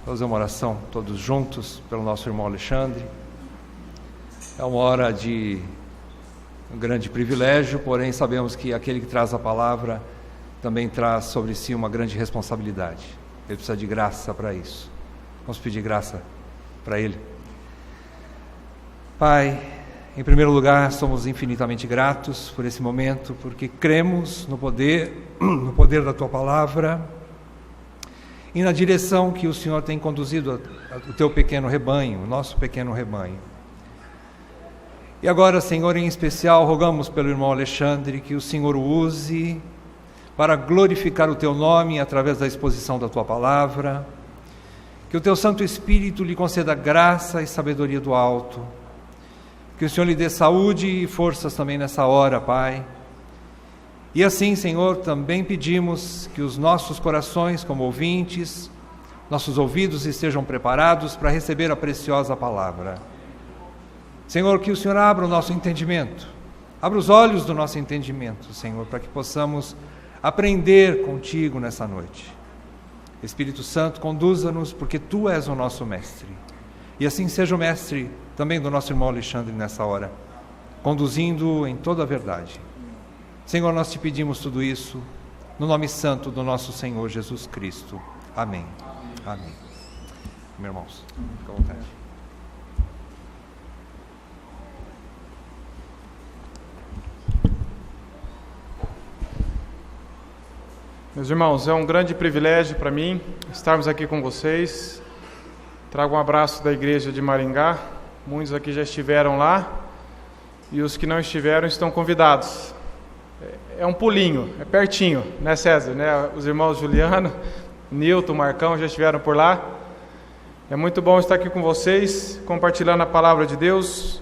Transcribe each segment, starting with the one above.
Fazer uma oração todos juntos pelo nosso irmão Alexandre. É uma hora de um grande privilégio, porém sabemos que aquele que traz a palavra também traz sobre si uma grande responsabilidade. Ele precisa de graça para isso. Vamos pedir graça para ele. Pai, em primeiro lugar, somos infinitamente gratos por esse momento, porque cremos no poder da Tua palavra e na direção que o Senhor tem conduzido o Teu pequeno rebanho, o nosso pequeno rebanho. E agora, Senhor, em especial, rogamos pelo irmão Alexandre que o Senhor o use para glorificar o Teu nome através da exposição da Tua palavra, que o Teu Santo Espírito lhe conceda graça e sabedoria do alto, que o Senhor lhe dê saúde e forças também nessa hora, Pai. E assim, Senhor, também pedimos que os nossos corações, como ouvintes, nossos ouvidos estejam preparados para receber a preciosa palavra. Senhor, que o Senhor abra o nosso entendimento, abra os olhos do nosso entendimento, Senhor, para que possamos aprender contigo nessa noite. Espírito Santo, conduza-nos, porque Tu és o nosso mestre. E assim seja o mestre também do nosso irmão Alexandre nessa hora, conduzindo-o em toda a verdade. Senhor, nós Te pedimos tudo isso no nome santo do nosso Senhor Jesus Cristo. Amém. Amém. Meus irmãos, fica à vontade. Meus irmãos, é um grande privilégio para mim estarmos aqui com vocês. Trago um abraço da igreja de Maringá. Muitos aqui já estiveram lá e os que não estiveram estão convidados. É um pulinho, é pertinho, né, César? Né? Os irmãos Juliano, Nilton, Marcão já estiveram por lá. É muito bom estar aqui com vocês, compartilhando a palavra de Deus.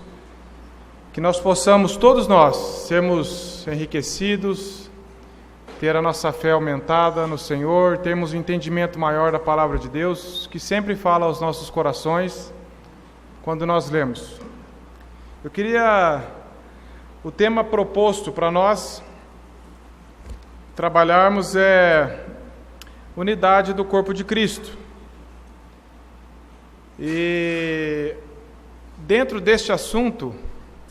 Que nós possamos, todos nós, sermos enriquecidos, ter a nossa fé aumentada no Senhor, termos um entendimento maior da palavra de Deus, que sempre fala aos nossos corações quando nós lemos. O tema proposto para nós trabalharmos é unidade do corpo de Cristo. E dentro deste assunto,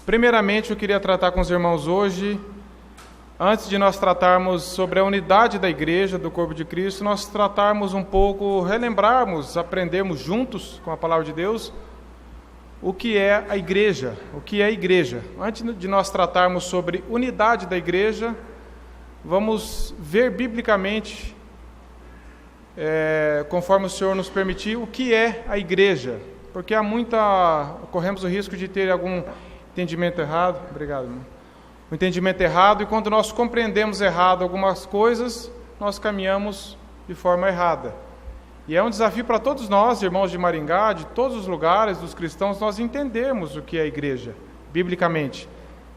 primeiramente eu queria tratar com os irmãos hoje, antes de nós tratarmos sobre a unidade da igreja, do corpo de Cristo, nós tratarmos um pouco, relembrarmos, aprendermos juntos com a palavra de Deus, o que é a igreja, o que é a igreja. Antes de nós tratarmos sobre unidade da igreja, vamos ver biblicamente, conforme o Senhor nos permitir, o que é a igreja, porque corremos o risco de ter algum entendimento errado. Obrigado, irmão. Um entendimento errado, e quando nós compreendemos errado algumas coisas, nós caminhamos de forma errada. E é um desafio para todos nós, irmãos de Maringá, de todos os lugares, dos cristãos, nós entendermos o que é a igreja, biblicamente.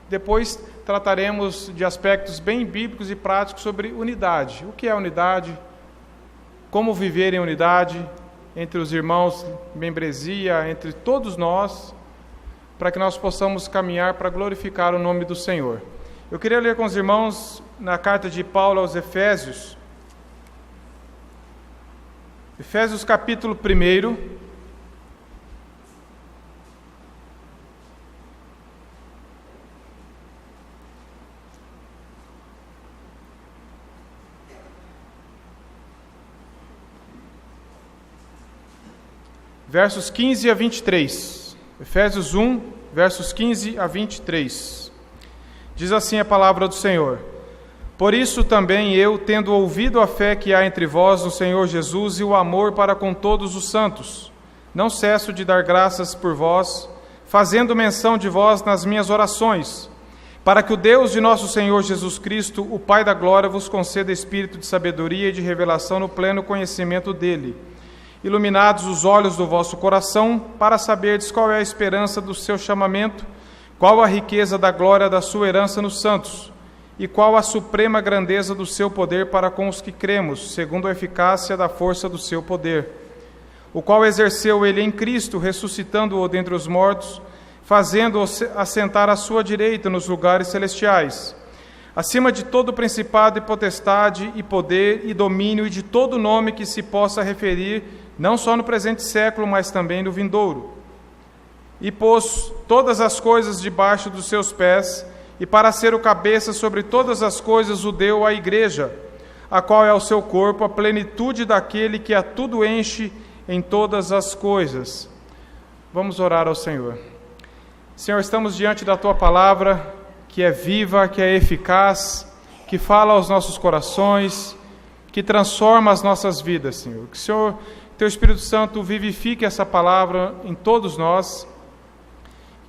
Depois trataremos de aspectos bem bíblicos e práticos sobre unidade. O que é unidade? Como viver em unidade entre os irmãos, membresia, entre todos nós, para que nós possamos caminhar para glorificar o nome do Senhor. Eu queria ler com os irmãos na carta de Paulo aos Efésios, Efésios capítulo 1, versos 15 a 23. Efésios 1, versos 15 a 23. Diz assim a palavra do Senhor: Por isso também eu, tendo ouvido a fé que há entre vós no Senhor Jesus e o amor para com todos os santos, não cesso de dar graças por vós, fazendo menção de vós nas minhas orações, para que o Deus de nosso Senhor Jesus Cristo, o Pai da glória, vos conceda espírito de sabedoria e de revelação no pleno conhecimento dele, iluminados os olhos do vosso coração, para saberdes qual é a esperança do seu chamamento, qual a riqueza da glória da sua herança nos santos, e qual a suprema grandeza do seu poder para com os que cremos, segundo a eficácia da força do seu poder, o qual exerceu ele em Cristo, ressuscitando-o dentre os mortos, fazendo-o assentar à sua direita nos lugares celestiais, acima de todo principado e potestade e poder e domínio e de todo nome que se possa referir, não só no presente século, mas também no vindouro. E pôs todas as coisas debaixo dos seus pés, e para ser o cabeça sobre todas as coisas o deu à igreja, a qual é o seu corpo, a plenitude daquele que a tudo enche em todas as coisas. Vamos orar ao Senhor. Senhor, estamos diante da Tua palavra, que é viva, que é eficaz, que fala aos nossos corações, que transforma as nossas vidas, Senhor. Que o Senhor, Teu Espírito Santo, vivifique essa palavra em todos nós,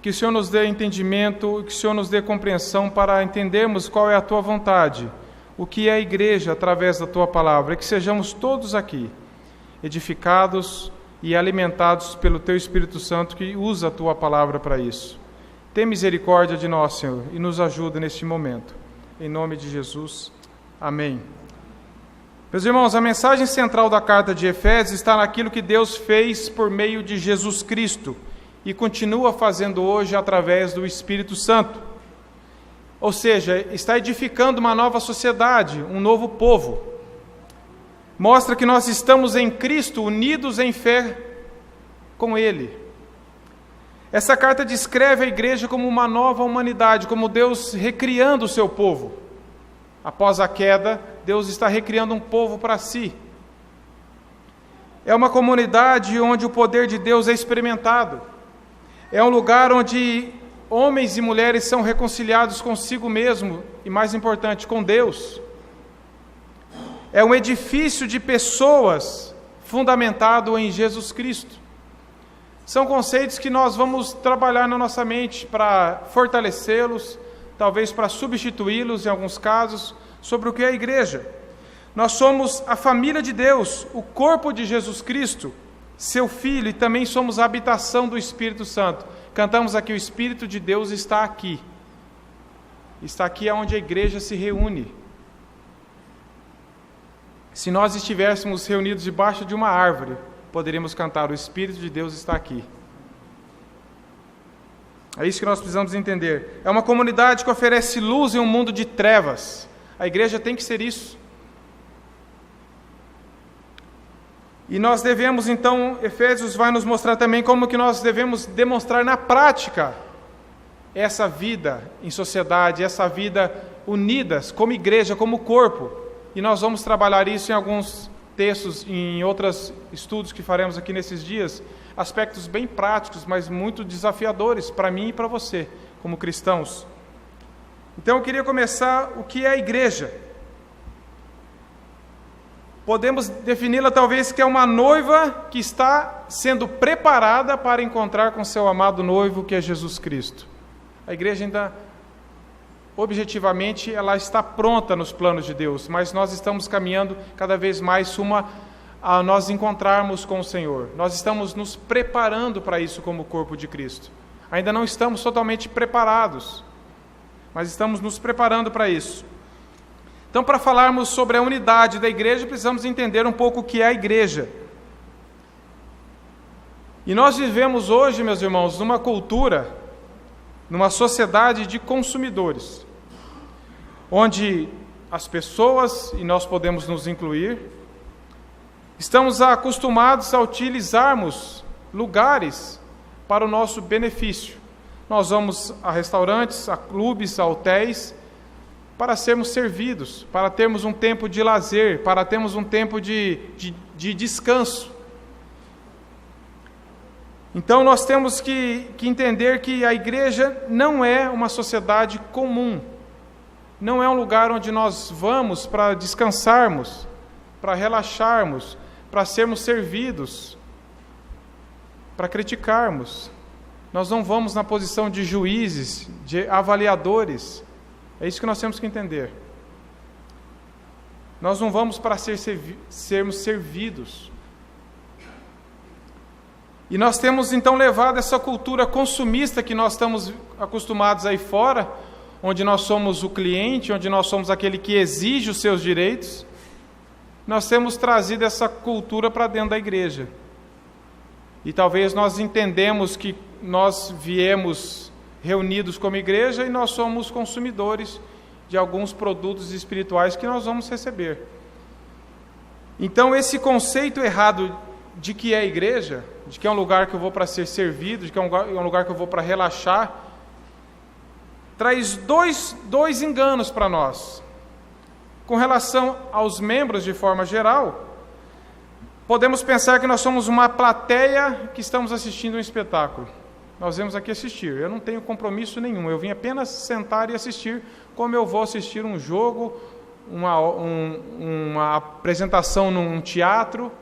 que o Senhor nos dê entendimento, que o Senhor nos dê compreensão para entendermos qual é a Tua vontade, o que é a igreja através da Tua palavra, e que sejamos todos aqui edificados e alimentados pelo Teu Espírito Santo, que usa a Tua palavra para isso. Tem misericórdia de nós, Senhor, e nos ajuda neste momento. Em nome de Jesus. Amém. Meus irmãos, a mensagem central da carta de Efésios está naquilo que Deus fez por meio de Jesus Cristo e continua fazendo hoje através do Espírito Santo. Ou seja, está edificando uma nova sociedade, um novo povo. Mostra que nós estamos em Cristo, unidos em fé com Ele. Essa carta descreve a igreja como uma nova humanidade, como Deus recriando o seu povo. Após a queda, Deus está recriando um povo para si. É uma comunidade onde o poder de Deus é experimentado. É um lugar onde homens e mulheres são reconciliados consigo mesmo e, mais importante, com Deus. É um edifício de pessoas fundamentado em Jesus Cristo. São conceitos que nós vamos trabalhar na nossa mente para fortalecê-los, talvez para substituí-los em alguns casos, sobre o que é a igreja. Nós somos a família de Deus, o corpo de Jesus Cristo, seu Filho, e também somos a habitação do Espírito Santo. Cantamos aqui, o Espírito de Deus está aqui. Está aqui onde a igreja se reúne. Se nós estivéssemos reunidos debaixo de uma árvore, poderíamos cantar, o Espírito de Deus está aqui. É isso que nós precisamos entender. É uma comunidade que oferece luz em um mundo de trevas. A igreja tem que ser isso. E nós devemos, então, Efésios vai nos mostrar também como que nós devemos demonstrar na prática essa vida em sociedade, essa vida unidas como igreja, como corpo. E nós vamos trabalhar isso em alguns textos, em outros estudos que faremos aqui nesses dias, aspectos bem práticos, mas muito desafiadores para mim e para você, como cristãos. Então eu queria começar o que é a igreja. Podemos defini-la talvez que é uma noiva que está sendo preparada para encontrar com seu amado noivo, que é Jesus Cristo. A igreja ainda, objetivamente, ela está pronta nos planos de Deus, mas nós estamos caminhando cada vez mais rumo a nós encontrarmos com o Senhor. Nós estamos nos preparando para isso como corpo de Cristo. Ainda não estamos totalmente preparados, mas estamos nos preparando para isso. Então, para falarmos sobre a unidade da igreja, precisamos entender um pouco o que é a igreja. E nós vivemos hoje, meus irmãos, numa cultura, numa sociedade de consumidores, onde as pessoas, e nós podemos nos incluir, estamos acostumados a utilizarmos lugares para o nosso benefício. Nós vamos a restaurantes, a clubes, a hotéis, para sermos servidos, para termos um tempo de lazer, para termos um tempo de descanso. Então nós temos que entender que a igreja não é uma sociedade comum, não é um lugar onde nós vamos para descansarmos, para relaxarmos, para sermos servidos, para criticarmos. Nós não vamos na posição de juízes, de avaliadores. É isso que nós temos que entender. Nós não vamos para sermos servidos. E nós temos então levado essa cultura consumista que nós estamos acostumados aí fora, onde nós somos o cliente, onde nós somos aquele que exige os seus direitos. Nós temos trazido essa cultura para dentro da igreja. E talvez nós entendemos que nós viemos reunidos como igreja e nós somos consumidores de alguns produtos espirituais que nós vamos receber. Então esse conceito errado de que é a igreja, de que é um lugar que eu vou para ser servido, de que é um lugar que eu vou para relaxar, traz dois enganos para nós. Com relação aos membros de forma geral, podemos pensar que nós somos uma plateia que estamos assistindo um espetáculo. Nós vamos aqui assistir. Eu não tenho compromisso nenhum. Eu vim apenas sentar e assistir, como eu vou assistir um jogo, uma apresentação num teatro.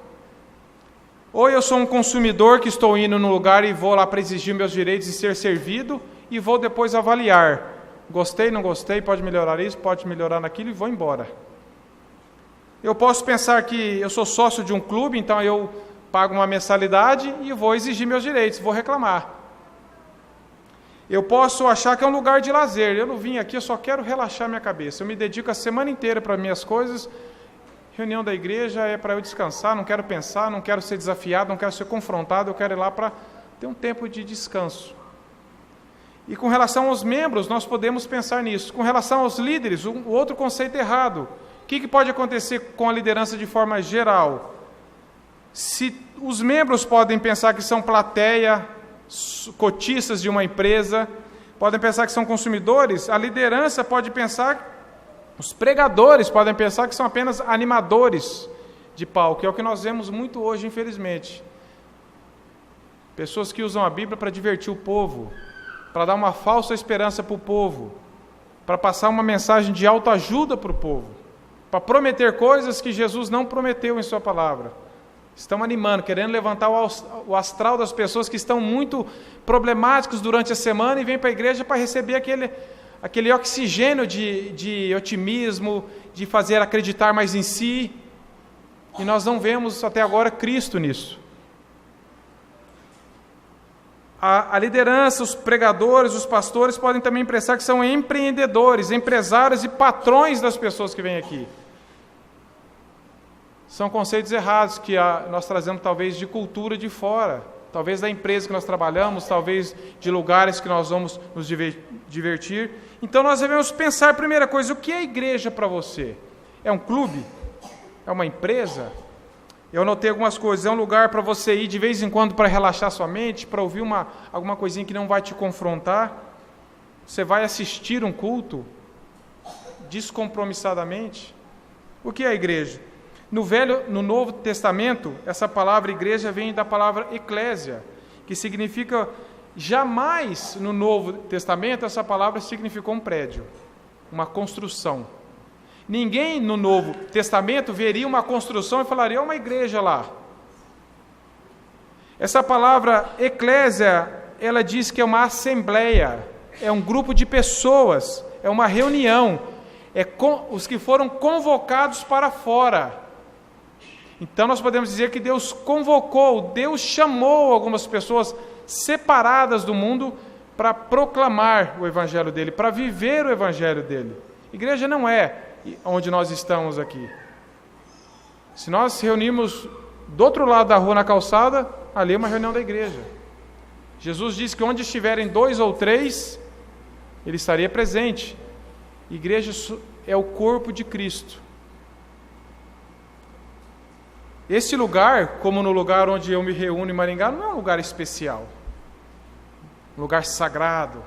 Ou eu sou um consumidor que estou indo num lugar e vou lá para exigir meus direitos e ser servido, e vou depois avaliar. Gostei, não gostei, pode melhorar isso, pode melhorar naquilo, e vou embora. Eu posso pensar que eu sou sócio de um clube, então eu pago uma mensalidade e vou exigir meus direitos, vou reclamar. Eu posso achar que é um lugar de lazer. Eu não vim aqui, eu só quero relaxar minha cabeça. Eu me dedico a semana inteira para minhas coisas. Reunião da igreja é para eu descansar, não quero pensar, não quero ser desafiado, não quero ser confrontado, eu quero ir lá para ter um tempo de descanso. E com relação aos membros, nós podemos pensar nisso. Com relação aos líderes, o outro conceito errado. O que pode acontecer com a liderança de forma geral? Se os membros podem pensar que são plateia, cotistas de uma empresa, podem pensar que são consumidores, a liderança pode pensar, os pregadores podem pensar que são apenas animadores de palco, que é o que nós vemos muito hoje, infelizmente. Pessoas que usam a Bíblia para divertir o povo, para dar uma falsa esperança para o povo, para passar uma mensagem de autoajuda para o povo, para prometer coisas que Jesus não prometeu em sua palavra. Estão animando, querendo levantar o astral das pessoas que estão muito problemáticos durante a semana e vêm para a igreja para receber aquele oxigênio de otimismo, de fazer acreditar mais em si. E nós não vemos até agora Cristo nisso. A liderança, os pregadores, os pastores podem também pensar que são empreendedores, empresários e patrões das pessoas que vêm aqui. São conceitos errados que nós trazemos talvez de cultura de fora, talvez da empresa que nós trabalhamos, talvez de lugares que nós vamos nos divertir. Então nós devemos pensar, primeira coisa, o que é a igreja para você? É um clube? É uma empresa? Eu anotei algumas coisas. É um lugar para você ir de vez em quando para relaxar sua mente, para ouvir alguma coisinha que não vai te confrontar? Você vai assistir um culto descompromissadamente? O que é a igreja? No Novo Testamento, essa palavra igreja vem da palavra eclésia, que significa, jamais no Novo Testamento essa palavra significou um prédio, uma construção. Ninguém no Novo Testamento veria uma construção e falaria, uma igreja lá. Essa palavra eclésia, ela diz que é uma assembleia, é um grupo de pessoas, é uma reunião, os que foram convocados para fora. Então nós podemos dizer que Deus convocou, Deus chamou algumas pessoas separadas do mundo para proclamar o Evangelho dele, para viver o Evangelho dele. Igreja não é onde nós estamos aqui. Se nós nos reunimos do outro lado da rua, na calçada, ali é uma reunião da igreja. Jesus disse que onde estiverem 2 ou 3, ele estaria presente. Igreja é o corpo de Cristo. Esse lugar, como no lugar onde eu me reúno em Maringá, não é um lugar especial, um lugar sagrado,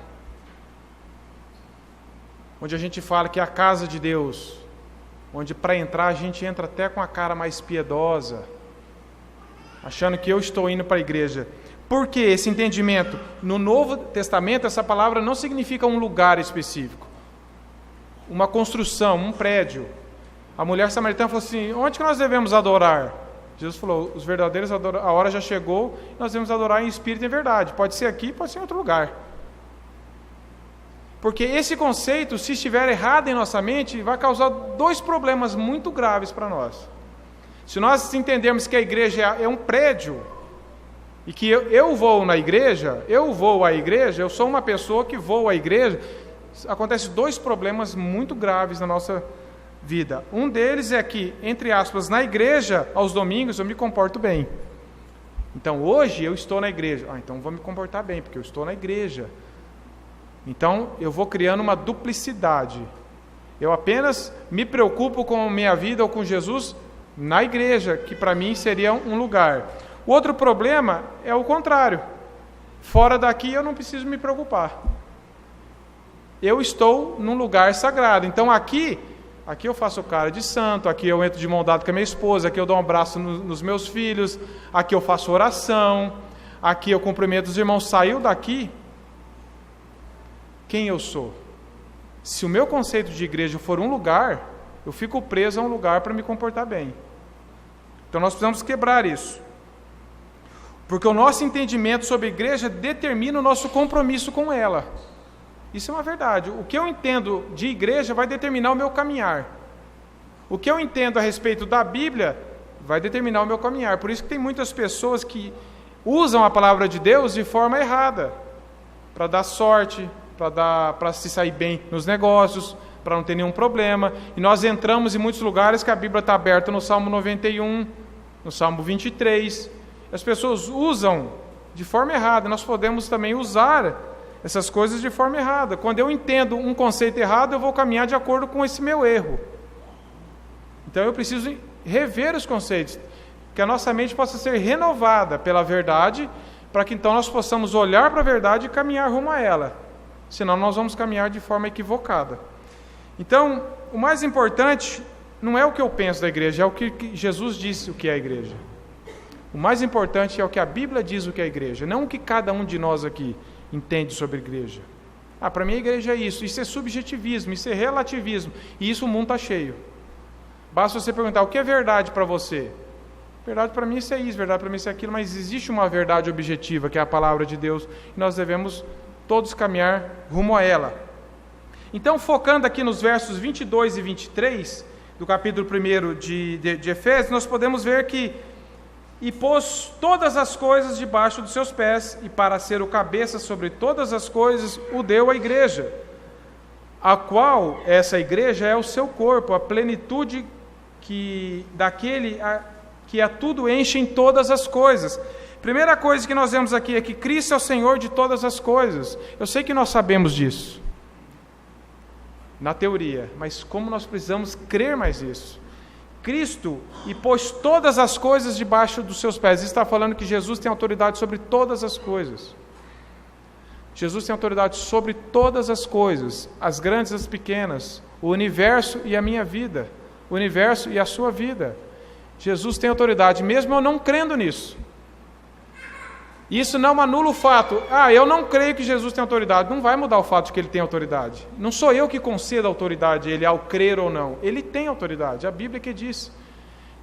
onde a gente fala que é a casa de Deus, onde para entrar a gente entra até com a cara mais piedosa, achando que eu estou indo para a igreja. Por que esse entendimento? No Novo Testamento, essa palavra não significa um lugar específico, uma construção, um prédio. A mulher samaritana falou assim, onde que nós devemos adorar? Jesus falou, os verdadeiros a hora já chegou, nós devemos adorar em espírito e em verdade. Pode ser aqui, pode ser em outro lugar. Porque esse conceito, se estiver errado em nossa mente, vai causar 2 problemas muito graves para nós. Se nós entendermos que a igreja é um prédio, e que eu vou na igreja, eu vou à igreja, eu sou uma pessoa que vou à igreja, acontecem 2 problemas muito graves na nossa vida. Um deles é que, entre aspas, na igreja, aos domingos, eu me comporto bem. Então, hoje eu estou na igreja. Então vou me comportar bem, porque eu estou na igreja. Então, eu vou criando uma duplicidade. Eu apenas me preocupo com a minha vida ou com Jesus na igreja, que para mim seria um lugar. O outro problema é o contrário. Fora daqui eu não preciso me preocupar. Eu estou num lugar sagrado. Então aqui eu faço cara de santo, aqui eu entro de mão dada com a minha esposa, aqui eu dou um abraço nos meus filhos, aqui eu faço oração, aqui eu cumprimento os irmãos. Saiu daqui, quem eu sou? Se o meu conceito de igreja for um lugar, eu fico preso a um lugar para me comportar bem. Então nós precisamos quebrar isso. Porque o nosso entendimento sobre a igreja determina o nosso compromisso com ela. Isso é uma verdade. O que eu entendo de igreja vai determinar o meu caminhar. O que eu entendo a respeito da Bíblia vai determinar o meu caminhar. Por isso que tem muitas pessoas que usam a palavra de Deus de forma errada, para dar sorte, para se sair bem nos negócios, para não ter nenhum problema. E nós entramos em muitos lugares que a Bíblia está aberta no Salmo 91, no Salmo 23. As pessoas usam de forma errada. Nós podemos também usar essas coisas de forma errada. Quando eu entendo um conceito errado, eu vou caminhar de acordo com esse meu erro. Então eu preciso rever os conceitos, que a nossa mente possa ser renovada pela verdade, para que então nós possamos olhar para a verdade e caminhar rumo a ela. Senão nós vamos caminhar de forma equivocada. Então, o mais importante não é o que eu penso da igreja, é o que Jesus disse o que é a igreja. O mais importante é o que a Bíblia diz o que é a igreja, não o que cada um de nós aqui entende sobre a igreja. Para mim a igreja é isso. Isso é subjetivismo, isso é relativismo. E isso o mundo está cheio. Basta você perguntar, o que é verdade para você? Verdade para mim isso é isso, verdade para mim isso é aquilo, mas existe uma verdade objetiva, que é a palavra de Deus, e nós devemos todos caminhar rumo a ela. Então, focando aqui nos versos 22 e 23, do capítulo 1 de Efésios, nós podemos ver que e pôs todas as coisas debaixo dos seus pés, e para ser o cabeça sobre todas as coisas, o deu à igreja, a qual essa igreja é o seu corpo, a plenitude daquele que a tudo enche em todas as coisas. Primeira coisa que nós vemos aqui é que Cristo é o Senhor de todas as coisas. Eu sei que nós sabemos disso, na teoria, mas como nós precisamos crer mais nisso. Cristo, e pôs todas as coisas debaixo dos seus pés. Isso está falando que Jesus tem autoridade sobre todas as coisas. Jesus tem autoridade sobre todas as coisas, as grandes e as pequenas, o universo e a minha vida, o universo e a sua vida. Jesus tem autoridade, mesmo eu não crendo nisso. Isso não anula o fato, eu não creio que Jesus tem autoridade. Não vai mudar o fato de que ele tem autoridade. Não sou eu que concedo autoridade a ele ao crer ou não. Ele tem autoridade, a Bíblia que diz.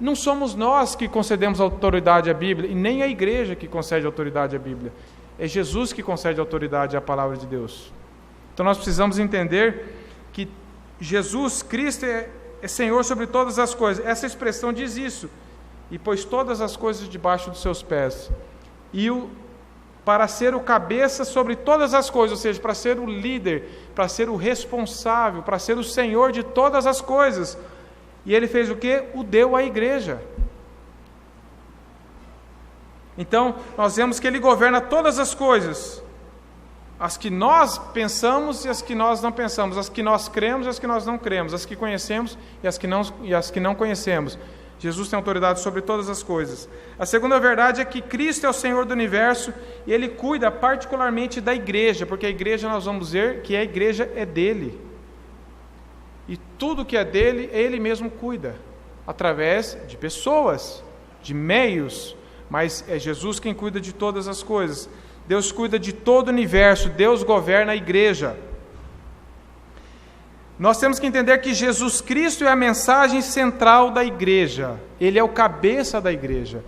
Não somos nós que concedemos autoridade à Bíblia, e nem a igreja que concede autoridade à Bíblia. É Jesus que concede autoridade à palavra de Deus. Então nós precisamos entender que Jesus Cristo é Senhor sobre todas as coisas. Essa expressão diz isso. E pôs todas as coisas debaixo dos seus pés. E para ser o cabeça sobre todas as coisas, ou seja, para ser o líder, para ser o responsável, para ser o Senhor de todas as coisas. E ele fez o quê? O deu à igreja. Então, nós vemos que ele governa todas as coisas. As que nós pensamos e as que nós não pensamos, as que nós cremos e as que nós não cremos, as que conhecemos e as que não conhecemos. Jesus tem autoridade sobre todas as coisas. A segunda verdade é que Cristo é o Senhor do universo e Ele cuida particularmente da igreja, porque a igreja, nós vamos ver que a igreja é dele. E tudo que é dele, Ele mesmo cuida, através de pessoas, de meios, mas é Jesus quem cuida de todas as coisas. Deus cuida de todo o universo, Deus governa a igreja. Nós temos que entender que Jesus Cristo é a mensagem central da igreja. Ele é o cabeça da igreja.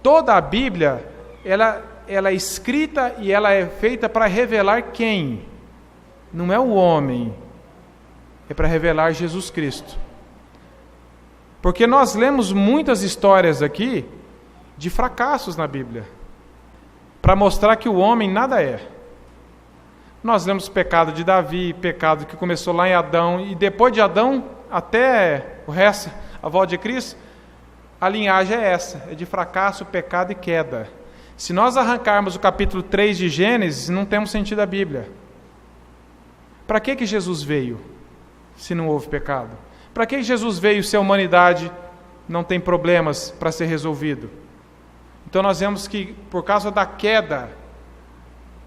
Toda a Bíblia, ela é escrita e ela é feita para revelar quem? Não é o homem. É para revelar Jesus Cristo. Porque nós lemos muitas histórias aqui de fracassos na Bíblia, para mostrar que o homem nada é. Nós lemos o pecado de Davi, pecado que começou lá em Adão, e depois de Adão, até o resto, a volta de Cristo, a linhagem é essa, é de fracasso, pecado e queda. Se nós arrancarmos o capítulo 3 de Gênesis, não temos sentido a Bíblia. Para que Jesus veio, se não houve pecado? Para que Jesus veio se a humanidade não tem problemas para ser resolvido? Então nós vemos que por causa da queda,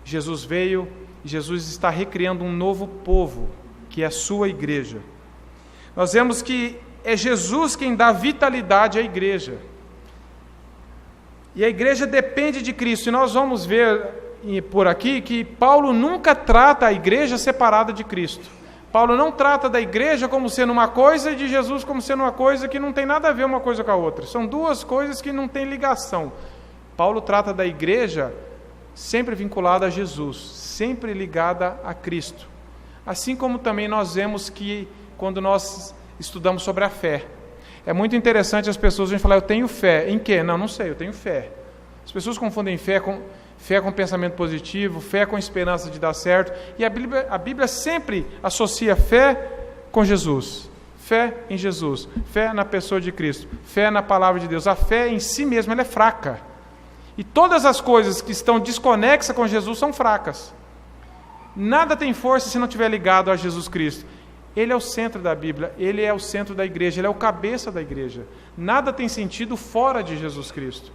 Jesus veio e Jesus está recriando um novo povo, que é a sua igreja. Nós vemos que é Jesus quem dá vitalidade à igreja. E a igreja depende de Cristo. E nós vamos ver por aqui que Paulo nunca trata a igreja separada de Cristo. Paulo não trata da igreja como sendo uma coisa e de Jesus como sendo uma coisa que não tem nada a ver uma coisa com a outra. São duas coisas que não têm ligação. Paulo trata da igreja sempre vinculada a Jesus, sempre ligada a Cristo. Assim como também nós vemos que quando nós estudamos sobre a fé, é muito interessante as pessoas vêm falar, eu tenho fé. Em quê? Não sei, eu tenho fé. As pessoas confundem fé com pensamento positivo, fé com esperança de dar certo. E a Bíblia sempre associa fé com Jesus. Fé em Jesus. Fé na pessoa de Cristo. Fé na palavra de Deus. A fé em si mesma ela é fraca. E todas as coisas que estão desconexas com Jesus são fracas. Nada tem força se não estiver ligado a Jesus Cristo. Ele é o centro da Bíblia, Ele é o centro da igreja, Ele é o cabeça da igreja. Nada tem sentido fora de Jesus Cristo.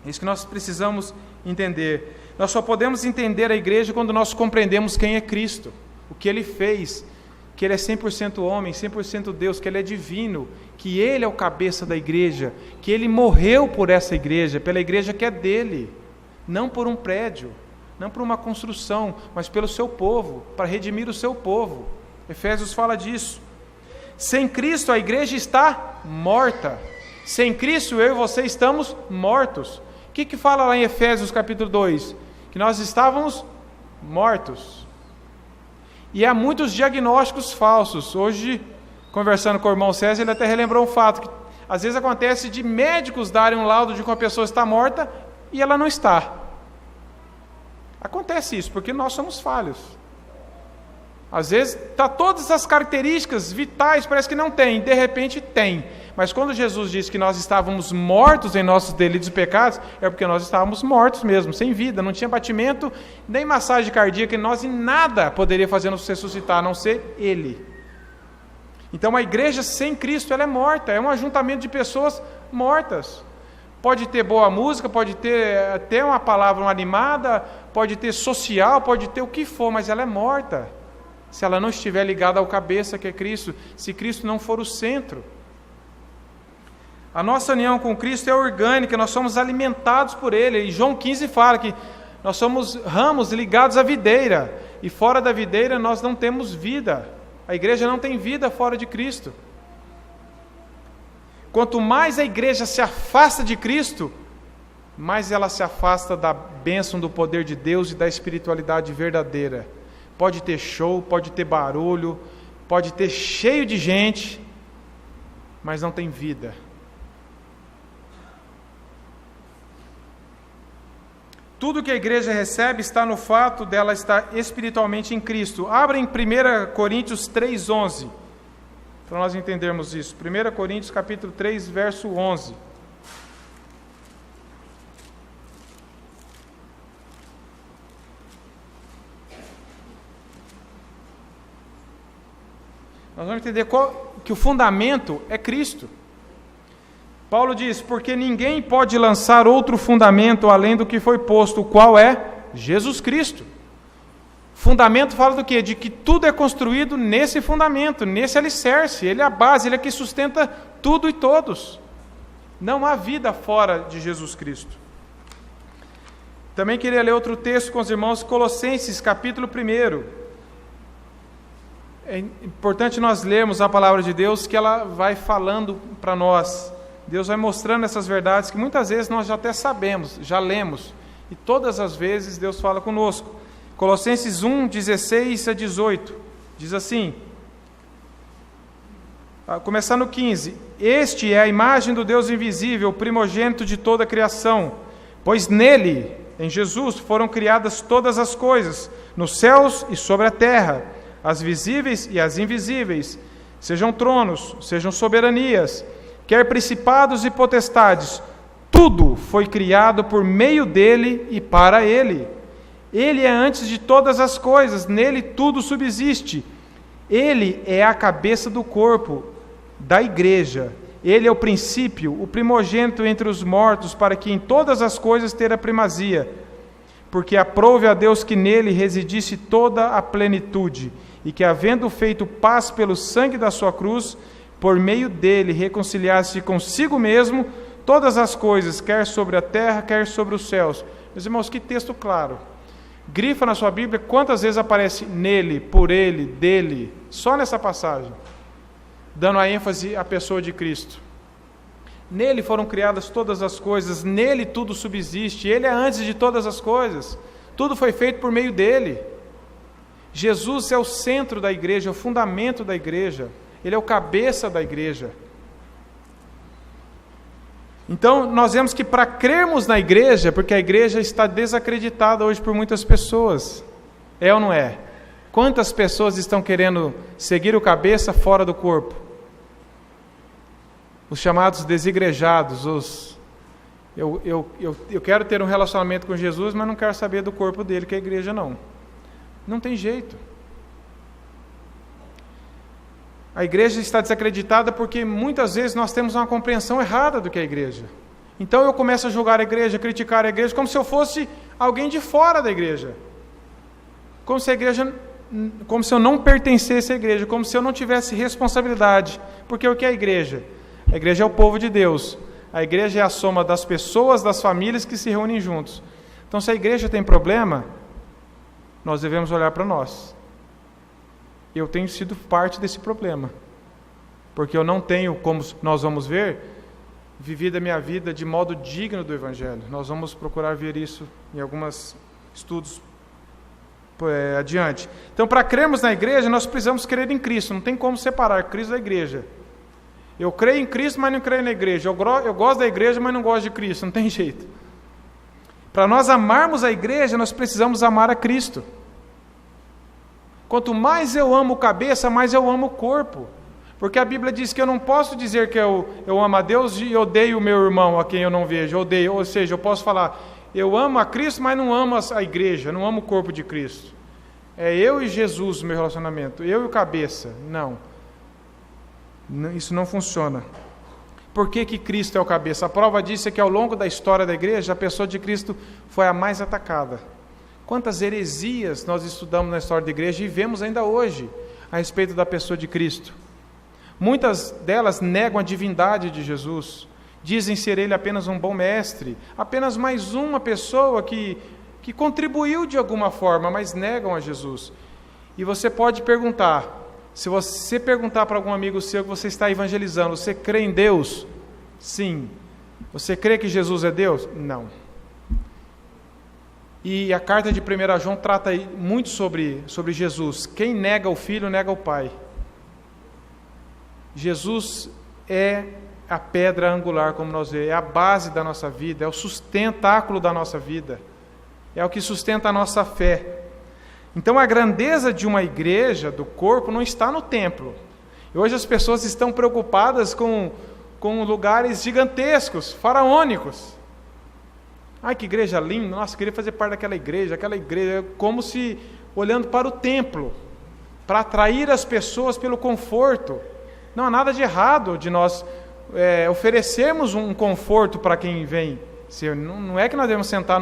É isso que nós precisamos entender. Nós só podemos entender a igreja quando nós compreendemos quem é Cristo, o que Ele fez, que Ele é 100% homem, 100% Deus, que Ele é divino, que Ele é o cabeça da igreja, que Ele morreu por essa igreja, pela igreja que é dEle, não por um prédio, não por uma construção, mas pelo seu povo, para redimir o seu povo. Efésios fala disso. Sem Cristo a igreja está morta. Sem Cristo eu e você estamos mortos. O que fala lá em Efésios capítulo 2? Que nós estávamos mortos. E há muitos diagnósticos falsos. Hoje, conversando com o irmão César, ele até relembrou um fato, que às vezes acontece de médicos darem um laudo de que uma pessoa está morta e ela não está. Acontece isso, porque nós somos falhos. Às vezes está todas as características vitais, parece que não tem, de repente tem. Mas quando Jesus disse que nós estávamos mortos em nossos delitos e pecados, é porque nós estávamos mortos mesmo, sem vida, não tinha batimento, nem massagem cardíaca, e nós em nada poderia fazer nos ressuscitar, a não ser Ele. Então a igreja sem Cristo, ela é morta, é um ajuntamento de pessoas mortas. Pode ter boa música, pode ter até uma palavra animada, pode ter social, pode ter o que for, mas ela é morta. Se ela não estiver ligada ao cabeça que é Cristo, se Cristo não for o centro. A nossa união com Cristo é orgânica, nós somos alimentados por Ele. E João 15 fala que nós somos ramos ligados à videira, e fora da videira nós não temos vida. A igreja não tem vida fora de Cristo. Quanto mais a igreja se afasta de Cristo, mais ela se afasta da bênção do poder de Deus e da espiritualidade verdadeira. Pode ter show, pode ter barulho, pode ter cheio de gente, mas não tem vida. Tudo que a igreja recebe está no fato dela estar espiritualmente em Cristo. Abra em 1 Coríntios 3,11, para nós entendermos isso. 1 Coríntios capítulo 3, verso 11. Nós vamos entender que o fundamento é Cristo. Paulo diz, porque ninguém pode lançar outro fundamento além do que foi posto, o qual é Jesus Cristo. Fundamento fala do quê? De que tudo é construído nesse fundamento, nesse alicerce. Ele é a base, ele é que sustenta tudo e todos. Não há vida fora de Jesus Cristo. Também queria ler outro texto com os irmãos, Colossenses capítulo 1. É importante nós lermos a palavra de Deus, que ela vai falando para nós. Deus vai mostrando essas verdades que muitas vezes nós já até sabemos, já lemos. E todas as vezes Deus fala conosco. Colossenses 1, 16 a 18. Diz assim, começando no 15. Este é a imagem do Deus invisível, primogênito de toda a criação. Pois nele, em Jesus, foram criadas todas as coisas, nos céus e sobre a terra, as visíveis e as invisíveis, sejam tronos, sejam soberanias, quer principados e potestades, tudo foi criado por meio dele e para ele. Ele é antes de todas as coisas, nele tudo subsiste. Ele é a cabeça do corpo, da igreja. Ele é o princípio, o primogênito entre os mortos, para que em todas as coisas tenha primazia, porque aprouve a Deus que nele residisse toda a plenitude, e que, havendo feito paz pelo sangue da sua cruz, por meio dele reconciliasse consigo mesmo todas as coisas, quer sobre a terra, quer sobre os céus. Meus irmãos, que texto claro. Grifa na sua Bíblia quantas vezes aparece nele, por ele, dele, só nessa passagem, dando a ênfase à pessoa de Cristo. Nele foram criadas todas as coisas, nele tudo subsiste, ele é antes de todas as coisas, tudo foi feito por meio dele. Jesus é o centro da igreja, é o fundamento da igreja, ele é o cabeça da igreja. Então, nós vemos que para crermos na igreja, porque a igreja está desacreditada hoje por muitas pessoas, é ou não é? Quantas pessoas estão querendo seguir o cabeça fora do corpo? Os chamados desigrejados, eu quero ter um relacionamento com Jesus, mas não quero saber do corpo dele, que é a igreja não. Não tem jeito. A igreja está desacreditada porque muitas vezes nós temos uma compreensão errada do que é a igreja. Então eu começo a julgar a igreja, criticar a igreja, como se eu fosse alguém de fora da igreja. Como se eu não pertencesse à igreja, como se eu não tivesse responsabilidade. Porque o que é a igreja? A igreja é o povo de Deus. A igreja é a soma das pessoas, das famílias que se reúnem juntos. Então, se a igreja tem problema, nós devemos olhar para nós. Eu tenho sido parte desse problema, porque eu não tenho, como nós vamos ver, vivido a minha vida de modo digno do Evangelho. Nós vamos procurar ver isso em alguns estudos adiante. Então, para crermos na igreja, nós precisamos crer em Cristo. Não tem como separar Cristo da igreja. Eu creio em Cristo, mas não creio na igreja. Eu gosto da igreja, mas não gosto de Cristo. Não tem jeito. Para nós amarmos a igreja, nós precisamos amar a Cristo. Quanto mais eu amo o cabeça, mais eu amo o corpo. Porque a Bíblia diz que eu não posso dizer que eu amo a Deus e odeio o meu irmão, a quem eu não vejo. Odeio, ou seja, eu posso falar, eu amo a Cristo, mas não amo a igreja, não amo o corpo de Cristo. É eu e Jesus o meu relacionamento, eu e o cabeça. Não. Isso não funciona. Por que Cristo é o cabeça? A prova disso é que ao longo da história da igreja, a pessoa de Cristo foi a mais atacada. Quantas heresias nós estudamos na história da igreja e vemos ainda hoje a respeito da pessoa de Cristo. Muitas delas negam a divindade de Jesus, dizem ser ele apenas um bom mestre, apenas mais uma pessoa que contribuiu de alguma forma, mas negam a Jesus. E você pode perguntar, se você perguntar para algum amigo seu que você está evangelizando, você crê em Deus? Sim. Você crê que Jesus é Deus? Não. E a carta de 1 João trata muito sobre Jesus. Quem nega o Filho, nega o Pai. Jesus é a pedra angular, como nós vemos, é a base da nossa vida, é o sustentáculo da nossa vida, é o que sustenta a nossa fé. Então a grandeza de uma igreja, do corpo, não está no templo. E hoje as pessoas estão preocupadas com lugares gigantescos, faraônicos. Ai, que igreja linda, nossa, queria fazer parte daquela igreja, como se olhando para o templo, para atrair as pessoas pelo conforto. Não há nada de errado de nós oferecermos um conforto para quem vem. Não é que nós devemos sentar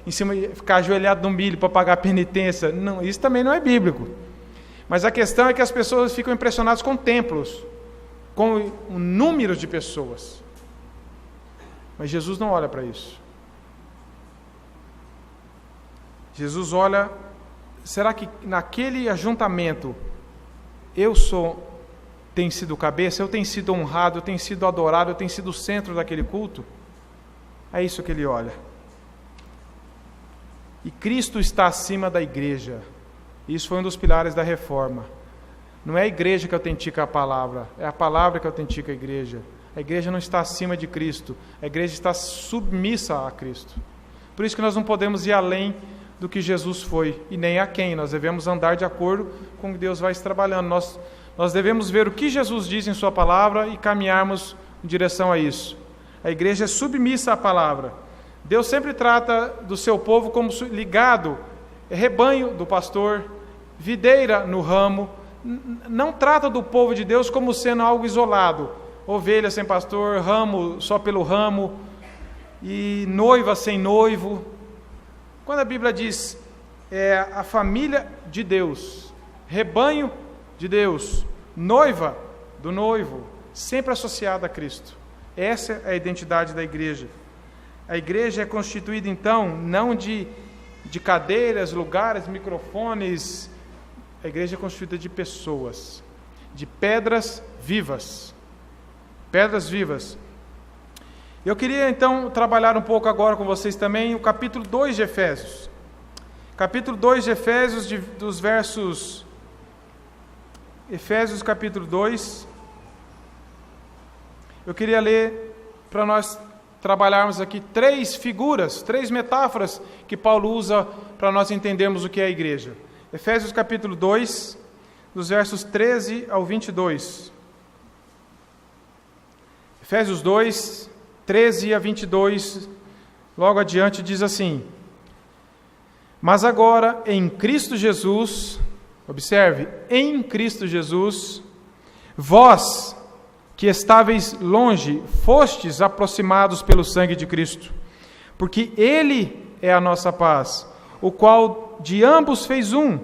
em cima e ficar ajoelhado no milho para pagar a penitência. Não, isso também não é bíblico. Mas a questão é que as pessoas ficam impressionadas com templos, com o número de pessoas. Mas Jesus não olha para isso. Jesus olha, será que naquele ajuntamento tenho sido cabeça, eu tenho sido honrado, eu tenho sido adorado, eu tenho sido o centro daquele culto? É isso que ele olha. E Cristo está acima da igreja. Isso foi um dos pilares da reforma. Não é a igreja que autentica a palavra, é a palavra que autentica a igreja. A igreja não está acima de Cristo, a igreja está submissa a Cristo. Por isso que nós não podemos ir além do que Jesus foi, e nem a quem. Nós devemos andar de acordo com o que Deus vai trabalhando. Nós devemos ver o que Jesus diz em sua palavra e caminharmos em direção a isso. A igreja é submissa à palavra. Deus sempre trata do seu povo como ligado, rebanho do pastor, videira no ramo. Não trata do povo de Deus como sendo algo isolado, ovelha sem pastor, ramo só pelo ramo, e noiva sem noivo. Quando a Bíblia diz a família de Deus, rebanho de Deus, noiva do noivo, sempre associada a Cristo. Essa é a identidade da igreja. A igreja é constituída, então, não de cadeiras, lugares, microfones. A igreja é constituída de pessoas, de pedras vivas. Pedras vivas. Eu queria, então, trabalhar um pouco agora com vocês também o capítulo 2 de Efésios. Capítulo 2 de Efésios, dos versos... Efésios capítulo 2. Eu queria ler, para nós trabalharmos aqui, 3 figuras, 3 metáforas que Paulo usa para nós entendermos o que é a igreja. Efésios capítulo 2, dos versos 13 ao 22. Efésios 2, 13 a 22, logo adiante diz assim: Mas agora, em Cristo Jesus, observe, em Cristo Jesus, vós que estáveis longe, fostes aproximados pelo sangue de Cristo, porque Ele é a nossa paz, o qual de ambos fez um,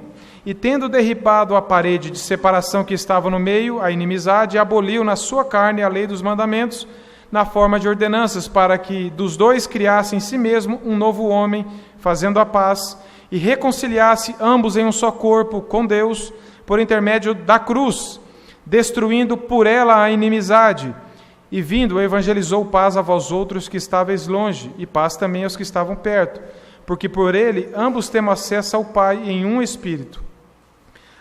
e tendo derribado a parede de separação que estava no meio, a inimizade, aboliu na sua carne a lei dos mandamentos, na forma de ordenanças, para que dos dois criasse em si mesmo um novo homem, fazendo a paz, e reconciliasse ambos em um só corpo com Deus, por intermédio da cruz, destruindo por ela a inimizade, e vindo evangelizou paz a vós outros que estáveis longe, e paz também aos que estavam perto, porque por ele ambos temos acesso ao Pai em um Espírito.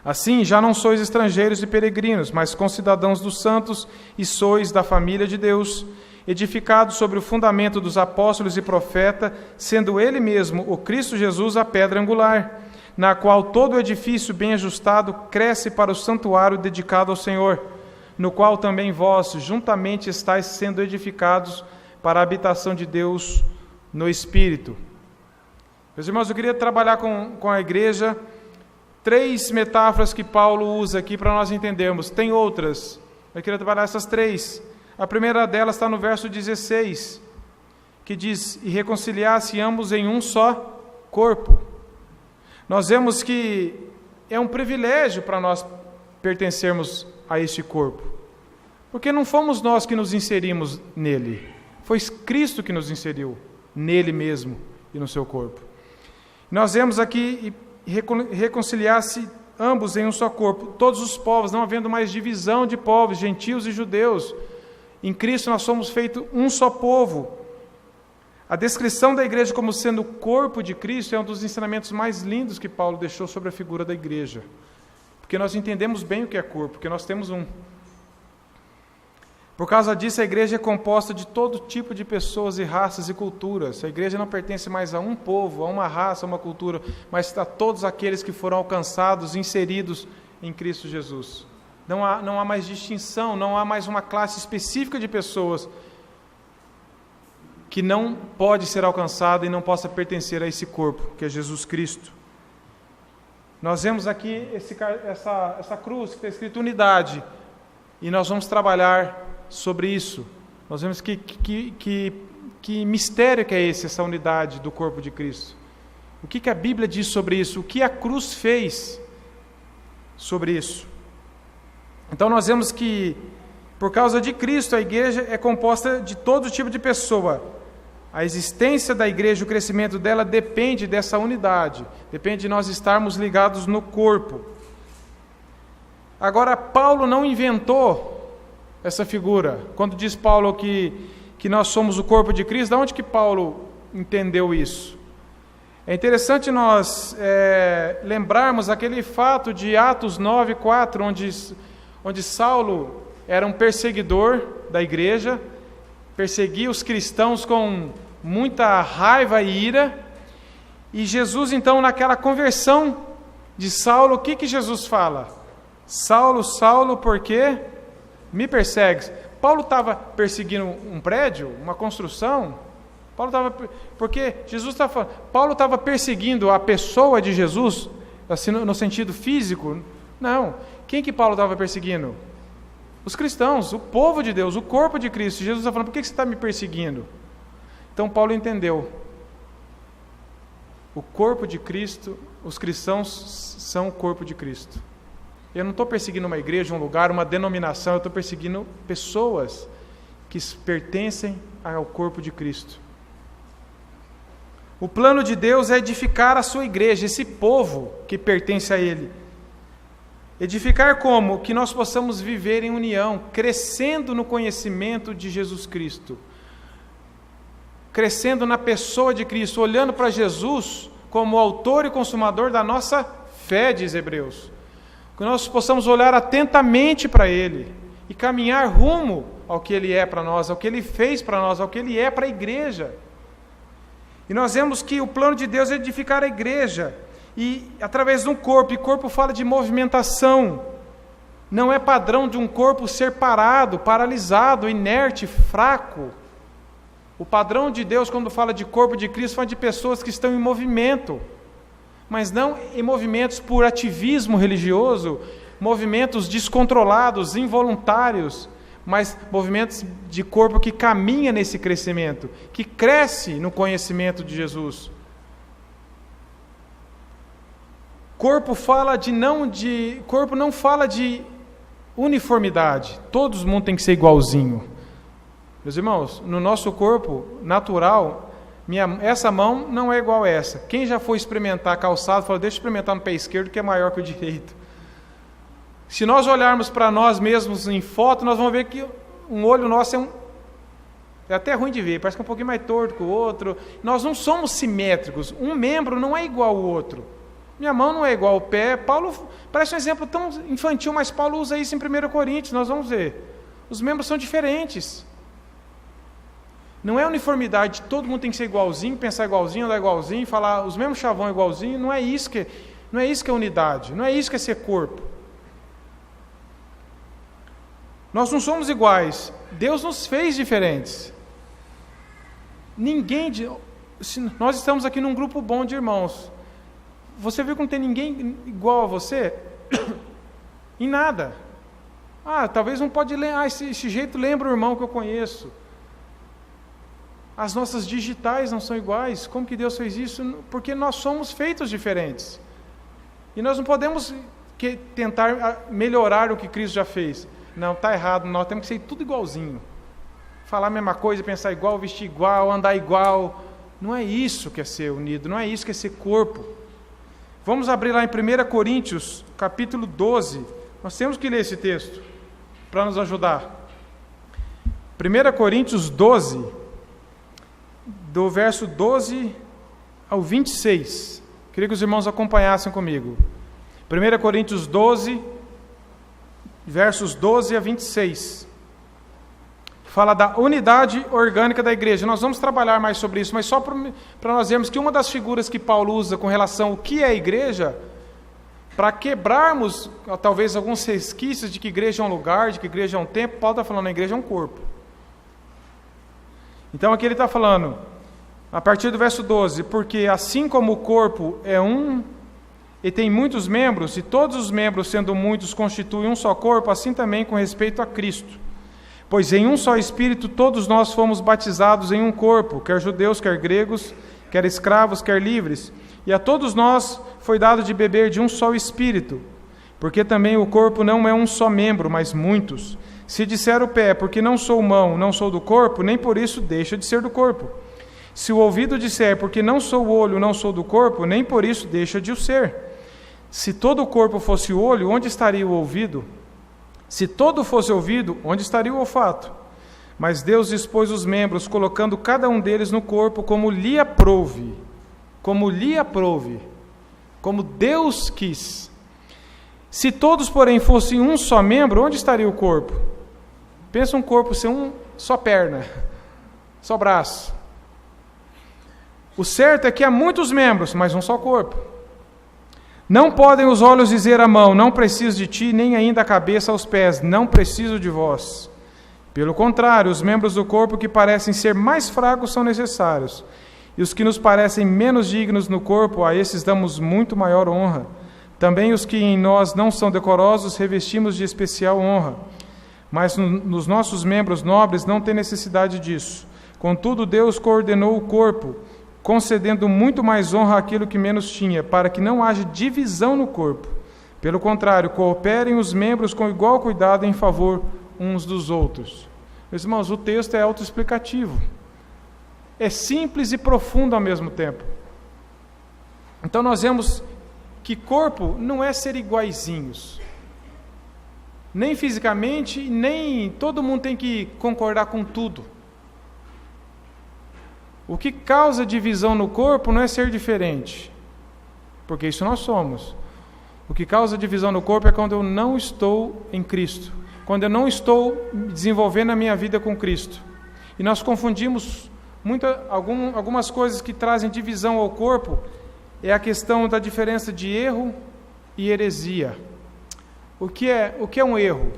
Assim, já não sois estrangeiros e peregrinos, mas concidadãos dos santos, e sois da família de Deus, edificados sobre o fundamento dos apóstolos e profetas, sendo ele mesmo, o Cristo Jesus, a pedra angular, na qual todo o edifício bem ajustado cresce para o santuário dedicado ao Senhor, no qual também vós juntamente estáis sendo edificados para a habitação de Deus no Espírito. Meus irmãos, eu queria trabalhar com a igreja 3 metáforas que Paulo usa aqui para nós entendermos. Tem outras, eu queria trabalhar essas 3. A primeira delas está no verso 16, que diz: E reconciliasse ambos em um só corpo. Nós vemos que é um privilégio para nós pertencermos a este corpo, porque não fomos nós que nos inserimos nele, foi Cristo que nos inseriu nele mesmo e no seu corpo. Nós vemos aqui reconciliar-se ambos em um só corpo, todos os povos, não havendo mais divisão de povos, gentios e judeus. Em Cristo nós somos feitos um só povo. A descrição da igreja como sendo o corpo de Cristo é um dos ensinamentos mais lindos que Paulo deixou sobre a figura da igreja. Porque nós entendemos bem o que é corpo, porque nós temos um. Por causa disso, a igreja é composta de todo tipo de pessoas e raças e culturas. A igreja não pertence mais a um povo, a uma raça, a uma cultura, mas a todos aqueles que foram alcançados, inseridos em Cristo Jesus. Não há mais distinção, não há mais uma classe específica de pessoas que não pode ser alcançada e não possa pertencer a esse corpo, que é Jesus Cristo. Nós vemos aqui essa cruz que está escrito unidade, e nós vamos trabalhar sobre isso. Nós vemos que mistério que é esse, essa unidade do corpo de Cristo. O que a Bíblia diz sobre isso? O que a cruz fez sobre isso? Então nós vemos que, por causa de Cristo, a igreja é composta de todo tipo de pessoa. A existência da igreja, o crescimento dela depende dessa unidade, depende de nós estarmos ligados no corpo. Agora, Paulo não inventou essa figura. Quando diz Paulo que nós somos o corpo de Cristo, de onde que Paulo entendeu isso? É interessante nós lembrarmos aquele fato de Atos 9:4, onde Saulo era um perseguidor da igreja, perseguia os cristãos com muita raiva e ira, e Jesus, então, naquela conversão de Saulo, o que Jesus fala? Saulo, Saulo, por que me persegues? Paulo estava perseguindo um prédio, uma construção? Porque Jesus estava falando, Paulo estava perseguindo a pessoa de Jesus, assim, no sentido físico? Não. Quem que Paulo estava perseguindo? Os cristãos, o povo de Deus, o corpo de Cristo. Jesus está falando, por que você está me perseguindo? Então Paulo entendeu. O corpo de Cristo, os cristãos são o corpo de Cristo. Eu não estou perseguindo uma igreja, um lugar, uma denominação, eu estou perseguindo pessoas que pertencem ao corpo de Cristo. O plano de Deus é edificar a sua igreja, esse povo que pertence a Ele. Edificar como? Que nós possamos viver em união, crescendo no conhecimento de Jesus Cristo. Crescendo na pessoa de Cristo, olhando para Jesus como o autor e consumador da nossa fé, diz Hebreus. Que nós possamos olhar atentamente para Ele e caminhar rumo ao que Ele é para nós, ao que Ele fez para nós, ao que Ele é para a igreja. E nós vemos que o plano de Deus é edificar a igreja, e através de um corpo, e corpo fala de movimentação. Não é padrão de um corpo ser parado, paralisado, inerte, fraco. O padrão de Deus, quando fala de corpo de Cristo, fala de pessoas que estão em movimento, mas não em movimentos por ativismo religioso, movimentos descontrolados, involuntários, mas movimentos de corpo que caminha nesse crescimento, que cresce no conhecimento de Jesus. Corpo não fala de uniformidade. Todo mundo tem que ser igualzinho. Meus irmãos, no nosso corpo natural, essa mão não é igual a essa. Quem já foi experimentar calçado, falou, deixa eu experimentar no pé esquerdo, que é maior que o direito. Se nós olharmos para nós mesmos em foto, nós vamos ver que um olho nosso é até ruim de ver, parece que é um pouquinho mais torto que o outro. Nós não somos simétricos, um membro não é igual ao outro. Minha mão não é igual ao pé. Paulo, parece um exemplo tão infantil, mas Paulo usa isso em 1 Coríntios, nós vamos ver. Os membros são diferentes. Não é uniformidade, todo mundo tem que ser igualzinho, pensar igualzinho, andar igualzinho, falar os mesmos chavão igualzinho. Não é isso que é unidade, não é isso que é ser corpo. Nós não somos iguais. Deus nos fez diferentes. Nós estamos aqui num grupo bom de irmãos. Você viu que não tem ninguém igual a você? Em nada. Talvez não pode ler. Esse jeito lembra o irmão que eu conheço. As nossas digitais não são iguais. Como que Deus fez isso? Porque nós somos feitos diferentes. E nós não podemos tentar melhorar o que Cristo já fez. Não, está errado, nós temos que ser tudo igualzinho. Falar a mesma coisa, pensar igual, vestir igual, andar igual. Não é isso que é ser unido, não é isso que é ser corpo. Vamos abrir lá em 1 Coríntios, capítulo 12. Nós temos que ler esse texto para nos ajudar. 1 Coríntios 12, do verso 12 ao 26. Queria que os irmãos acompanhassem comigo. 1 Coríntios 12, versos 12 a 26, fala da unidade orgânica da igreja. Nós vamos trabalhar mais sobre isso, mas só para nós vermos que uma das figuras que Paulo usa com relação ao que é a igreja, para quebrarmos talvez alguns resquícios de que igreja é um lugar, de que igreja é um templo, Paulo está falando, a igreja é um corpo. Então aqui ele está falando, a partir do verso 12, porque assim como o corpo é um e tem muitos membros, e todos os membros, sendo muitos, constituem um só corpo, assim também com respeito a Cristo. Pois em um só Espírito todos nós fomos batizados em um corpo, quer judeus, quer gregos, quer escravos, quer livres, e a todos nós foi dado de beber de um só Espírito, porque também o corpo não é um só membro, mas muitos. Se disser o pé, porque não sou mão, não sou do corpo, nem por isso deixa de ser do corpo. Se o ouvido disser, porque não sou olho, não sou do corpo, nem por isso deixa de o ser. Se todo o corpo fosse olho, onde estaria o ouvido? Se todo fosse ouvido, onde estaria o olfato? Mas Deus dispôs os membros, colocando cada um deles no corpo como lhe aprouve. Como lhe aprouve. Como Deus quis. Se todos, porém, fossem um só membro, onde estaria o corpo? Pensa um corpo ser só perna, só braço. O certo é que há muitos membros, mas um só corpo. Não podem os olhos dizer à mão, não preciso de ti, nem ainda a cabeça aos pés, não preciso de vós. Pelo contrário, os membros do corpo que parecem ser mais fracos são necessários, e os que nos parecem menos dignos no corpo, a esses damos muito maior honra. Também os que em nós não são decorosos, revestimos de especial honra. Mas nos nossos membros nobres não tem necessidade disso. Contudo, Deus coordenou o corpo, concedendo muito mais honra àquilo que menos tinha, para que não haja divisão no corpo. Pelo contrário, cooperem os membros com igual cuidado em favor uns dos outros. Meus irmãos, o texto é autoexplicativo. É simples e profundo ao mesmo tempo. Então nós vemos que corpo não é ser iguaizinhos. Nem fisicamente, nem todo mundo tem que concordar com tudo. O que causa divisão no corpo não é ser diferente, porque isso nós somos. O que causa divisão no corpo é quando eu não estou em Cristo, quando eu não estou desenvolvendo a minha vida com Cristo. E nós confundimos algumas coisas que trazem divisão ao corpo, é a questão da diferença de erro e heresia. O que é um erro?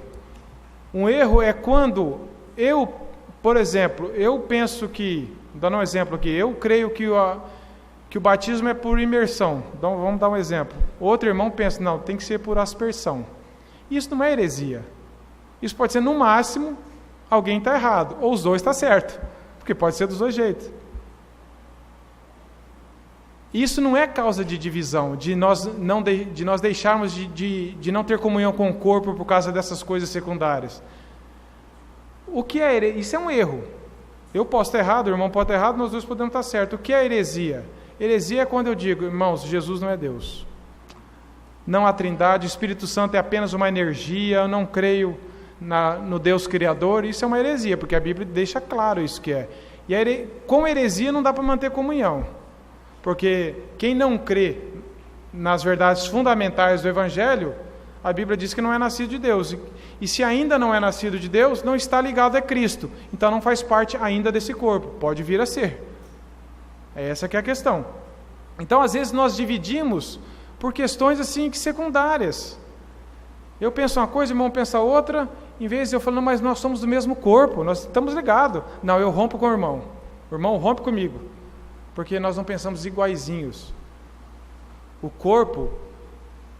Um erro é quando eu, por exemplo, eu penso que, dando um exemplo aqui, eu creio que o batismo é por imersão. Então vamos dar um exemplo. Outro irmão pensa, não, tem que ser por aspersão. Isso não é heresia. Isso pode ser, no máximo, alguém está errado, ou os dois estão certo, porque pode ser dos dois jeitos. Isso não é causa de divisão, de nós deixarmos de não ter comunhão com o corpo por causa dessas coisas secundárias. O que é heresia? Isso é um erro. Eu posso estar errado, o irmão pode estar errado, nós dois podemos estar certos. O que é heresia? Heresia é quando eu digo, irmãos, Jesus não é Deus. Não há trindade, o Espírito Santo é apenas uma energia, eu não creio no Deus Criador. Isso é uma heresia, porque a Bíblia deixa claro isso que é. E com heresia não dá para manter comunhão. Porque quem não crê nas verdades fundamentais do Evangelho, a Bíblia diz que não é nascido de Deus. E se ainda não é nascido de Deus, não está ligado a Cristo. Então não faz parte ainda desse corpo. Pode vir a ser. Essa que é a questão. Então, às vezes, nós dividimos por questões assim secundárias. Eu penso uma coisa, o irmão pensa outra, em vez de eu falar, não, mas nós somos do mesmo corpo, nós estamos ligados. Não, eu rompo com o irmão rompe comigo. Porque nós não pensamos iguaizinhos. O corpo,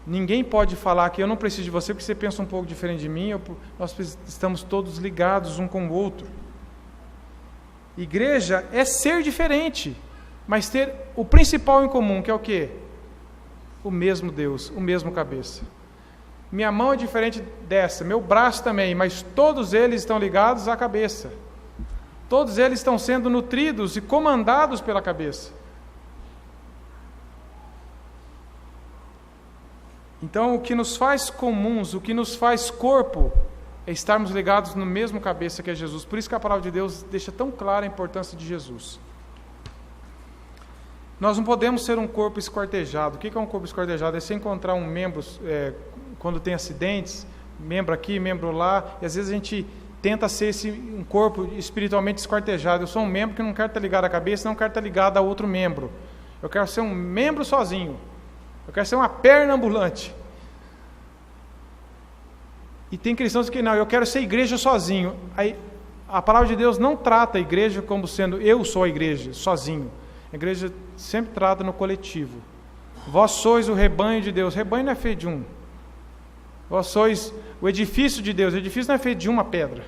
ninguém pode falar que eu não preciso de você porque você pensa um pouco diferente de mim, nós estamos todos ligados um com o outro. Igreja é ser diferente, mas ter o principal em comum, que é o quê? O mesmo Deus, o mesmo cabeça. Minha mão é diferente dessa, meu braço também, mas todos eles estão ligados à cabeça. Todos eles estão sendo nutridos e comandados pela cabeça. Então, o que nos faz comuns, o que nos faz corpo, é estarmos ligados no mesmo cabeça que é Jesus. Por isso que a palavra de Deus deixa tão clara a importância de Jesus. Nós não podemos ser um corpo esquartejado. O que é um corpo esquartejado? É você encontrar um membro, quando tem acidentes, membro aqui, membro lá, e às vezes a gente tenta ser um corpo espiritualmente esquartejado. Eu sou um membro que não quero estar ligado à cabeça, não quero estar ligado a outro membro. Eu quero ser um membro sozinho. Eu quero ser uma perna ambulante. E tem cristãos que não, eu quero ser igreja sozinho. Aí, a palavra de Deus não trata a igreja como sendo eu sou a igreja, sozinho. A igreja sempre trata no coletivo. Vós sois o rebanho de Deus. Rebanho não é feito de um. Vós sois o edifício de Deus. O edifício não é feito de uma pedra.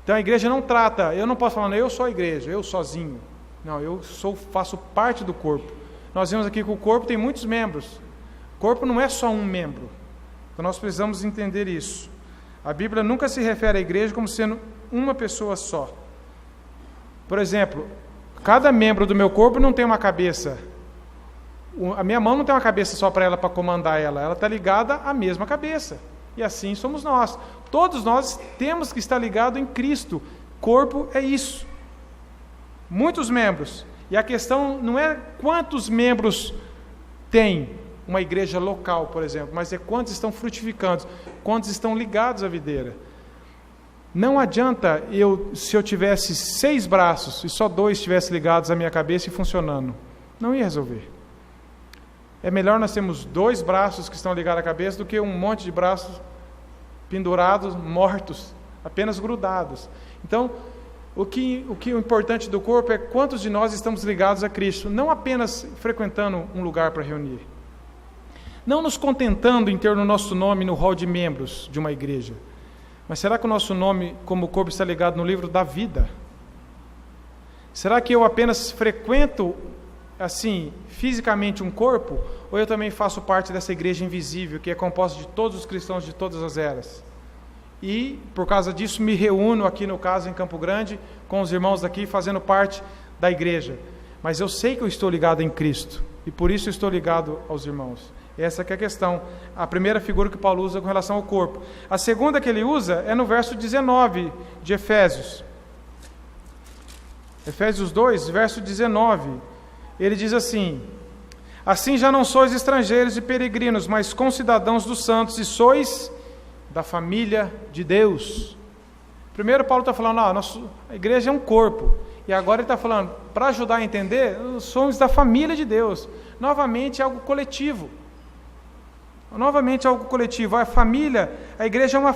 Então a igreja não trata, eu não posso falar, não, eu sou a igreja, eu sozinho. Não, faço parte do corpo. Nós vemos aqui que o corpo tem muitos membros. O corpo não é só um membro. Então nós precisamos entender isso. A Bíblia nunca se refere à igreja como sendo uma pessoa só. Por exemplo, cada membro do meu corpo não tem uma cabeça. A minha mão não tem uma cabeça só para ela, para comandar ela. Ela está ligada à mesma cabeça. E assim somos nós. Todos nós temos que estar ligados em Cristo. Corpo é isso. Muitos membros. E a questão não é quantos membros tem uma igreja local, por exemplo, mas é quantos estão frutificando, quantos estão ligados à videira. Não adianta se eu tivesse 6 braços e só 2 estivessem ligados à minha cabeça e funcionando. Não ia resolver. É melhor nós termos 2 braços que estão ligados à cabeça do que um monte de braços pendurados, mortos, apenas grudados. Então, o importante do corpo é quantos de nós estamos ligados a Cristo, não apenas frequentando um lugar para reunir. Não nos contentando em ter no nosso nome no hall de membros de uma igreja, Mas será que o nosso nome como corpo está ligado no livro da vida? Será que eu apenas frequento, assim, fisicamente um corpo? Ou eu também faço parte dessa igreja invisível, que é composta de todos os cristãos de todas as eras? E, por causa disso, me reúno aqui, no caso, em Campo Grande, com os irmãos daqui, fazendo parte da igreja. Mas eu sei que eu estou ligado em Cristo, e por isso eu estou ligado aos irmãos. Essa que é a questão, a primeira figura que Paulo usa com relação ao corpo. A segunda que ele usa é no verso 19 de Efésios. Efésios 2, verso 19. Ele diz assim: assim já não sois estrangeiros e peregrinos, mas concidadãos dos santos, e sois da família de Deus. Primeiro Paulo está falando, a igreja é um corpo. E agora ele está falando, para ajudar a entender, somos da família de Deus. Novamente algo coletivo. Novamente algo coletivo. A família, a igreja é uma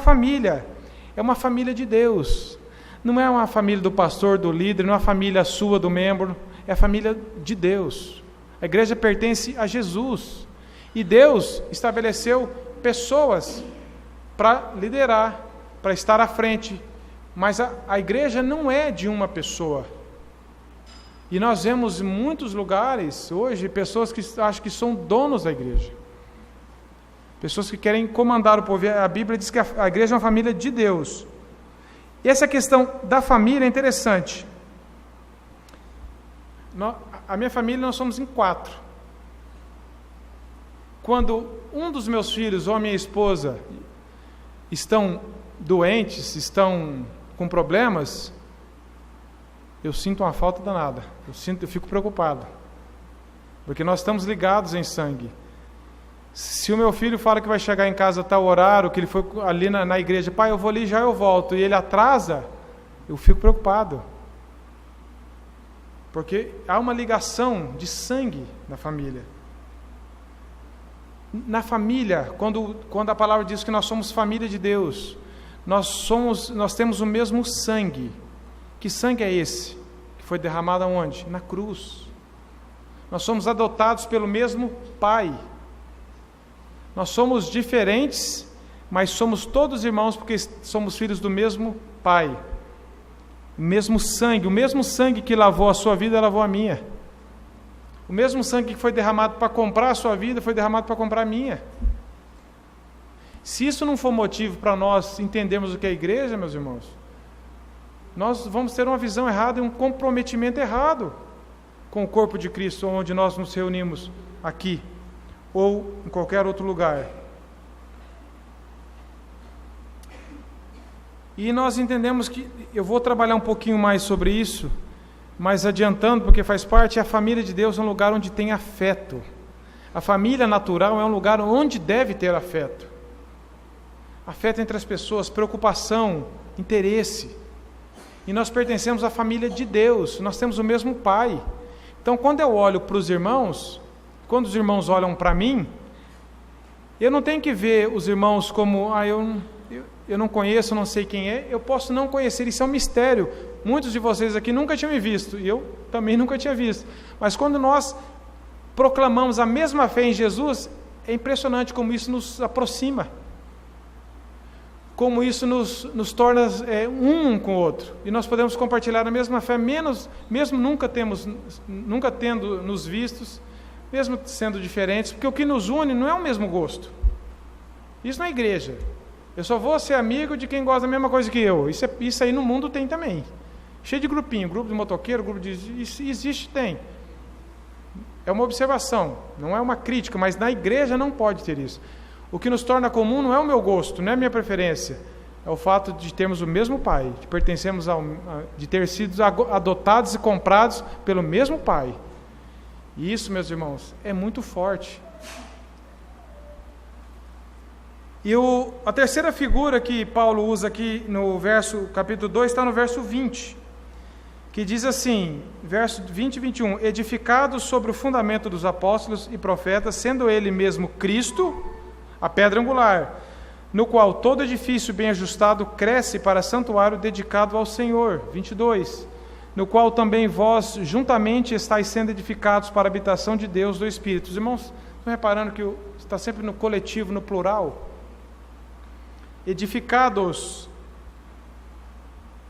família de Deus. Não é uma família do pastor, do líder, não é uma família sua, do membro, é a família de Deus. A igreja pertence a Jesus. E Deus estabeleceu pessoas para liderar, para estar à frente. Mas a igreja não é de uma pessoa. E nós vemos em muitos lugares hoje pessoas que acham que são donos da igreja. Pessoas que querem comandar o povo. A Bíblia diz que a igreja é uma família de Deus. E essa questão da família é interessante. A minha família, nós somos em 4. Quando um dos meus filhos ou a minha esposa estão doentes, estão com problemas, eu sinto uma falta danada. Eu fico preocupado. Porque nós estamos ligados em sangue. Se o meu filho fala que vai chegar em casa a tal horário, que ele foi ali na igreja, pai, eu vou ali, já eu volto, e ele atrasa, eu fico preocupado. Porque há uma ligação de sangue na família. Na família, quando a palavra diz que nós somos família de Deus, nós temos o mesmo sangue. Que sangue é esse? Que foi derramado aonde? Na cruz. Nós somos adotados pelo mesmo Pai. Nós somos diferentes, mas somos todos irmãos porque somos filhos do mesmo Pai. O mesmo sangue que lavou a sua vida, lavou a minha. O mesmo sangue que foi derramado para comprar a sua vida, foi derramado para comprar a minha. Se isso não for motivo para nós entendermos o que é a igreja, meus irmãos, nós vamos ter uma visão errada e um comprometimento errado com o corpo de Cristo, onde nós nos reunimos aqui ou em qualquer outro lugar. E nós entendemos que, eu vou trabalhar um pouquinho mais sobre isso, mas adiantando, porque faz parte, a família de Deus é um lugar onde tem afeto. A família natural é um lugar onde deve ter afeto. Afeto entre as pessoas, preocupação, interesse. E nós pertencemos à família de Deus, nós temos o mesmo Pai. Então, quando eu olho para os irmãos, quando os irmãos olham para mim, eu não tenho que ver os irmãos como, eu não conheço, não sei quem é, eu posso não conhecer, isso é um mistério. Muitos de vocês aqui nunca tinham me visto, e eu também nunca tinha visto. Mas quando nós proclamamos a mesma fé em Jesus, é impressionante como isso nos aproxima. Como isso nos torna um com o outro. E nós podemos compartilhar a mesma fé, mesmo nunca tendo nos vistos, mesmo sendo diferentes, porque o que nos une não é o mesmo gosto. Isso não é igreja. Eu só vou ser amigo de quem gosta da mesma coisa que eu. Isso aí no mundo tem também. Cheio de grupinho, grupo de motoqueiro, isso existe, tem. É uma observação, não é uma crítica, mas na igreja não pode ter isso. O que nos torna comum não é o meu gosto, não é a minha preferência, é o fato de termos o mesmo Pai, de ter sido adotados e comprados pelo mesmo Pai. E isso, meus irmãos, é muito forte. E a terceira figura que Paulo usa aqui no capítulo 2, está no verso 20, que diz assim, verso 20 e 21, edificados sobre o fundamento dos apóstolos e profetas, sendo ele mesmo Cristo, a pedra angular, no qual todo edifício bem ajustado cresce para santuário dedicado ao Senhor. 22, no qual também vós juntamente estáis sendo edificados para a habitação de Deus do Espírito. Os irmãos estão reparando que está sempre no coletivo, no plural? Edificados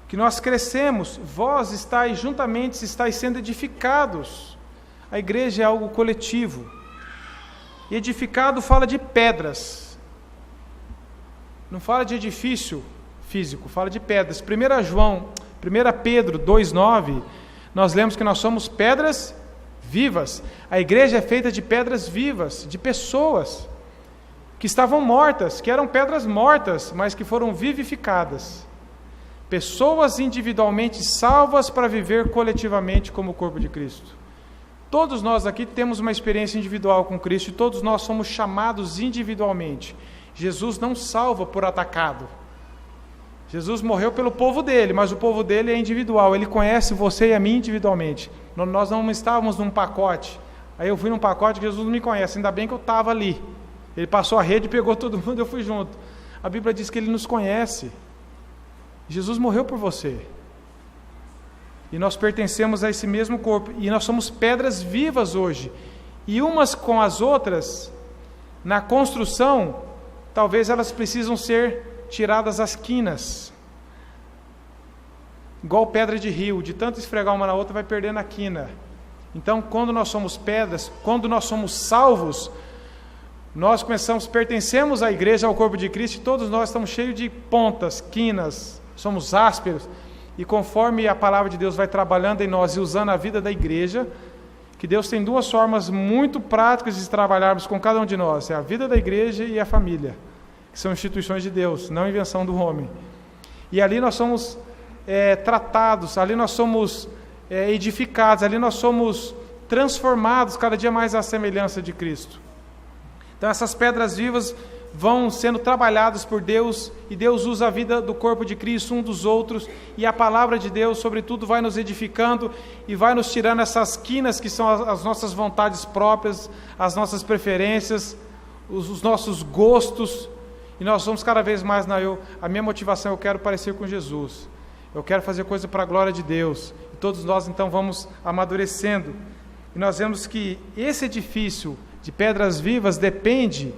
que nós crescemos, vós estáis juntamente, estáis sendo edificados. A igreja é algo coletivo. E edificado fala de pedras. Não fala de edifício físico, fala de pedras. 1 Pedro 2,9, nós lemos que nós somos pedras vivas. A igreja é feita de pedras vivas, de pessoas que estavam mortas, que eram pedras mortas, mas que foram vivificadas. Pessoas individualmente salvas para viver coletivamente como o corpo de Cristo. Todos nós aqui temos uma experiência individual com Cristo e todos nós somos chamados individualmente. Jesus não salva por atacado. Jesus morreu pelo povo dele, mas o povo dele é individual. Ele conhece você e a mim individualmente. Nós não estávamos num pacote. Aí eu fui num pacote que Jesus não me conhece. Ainda bem que eu estava ali. Ele passou a rede, pegou todo mundo, eu fui junto. A Bíblia diz que ele nos conhece. Jesus morreu por você. E nós pertencemos a esse mesmo corpo. E nós somos pedras vivas hoje. E umas com as outras, na construção, talvez elas precisam ser tiradas as quinas. Igual pedra de rio, de tanto esfregar uma na outra, vai perdendo a quina. Então, quando nós somos pedras, quando nós somos salvos, nós pertencemos à igreja, ao corpo de Cristo, e todos nós estamos cheios de pontas, quinas, somos ásperos, e conforme a palavra de Deus vai trabalhando em nós e usando a vida da igreja, que Deus tem duas formas muito práticas de trabalharmos com cada um de nós, é a vida da igreja e a família, que são instituições de Deus, não invenção do homem. E ali nós somos tratados, ali nós somos edificados, ali nós somos transformados cada dia mais à semelhança de Cristo. Então essas pedras vivas vão sendo trabalhadas por Deus, e Deus usa a vida do corpo de Cristo, um dos outros, e a palavra de Deus, sobretudo, vai nos edificando e vai nos tirando essas quinas que são as nossas vontades próprias, as nossas preferências, os nossos gostos, e nós vamos cada vez mais a minha motivação, eu quero parecer com Jesus, eu quero fazer coisa para a glória de Deus, e todos nós então vamos amadurecendo, e nós vemos que esse edifício de pedras vivas depende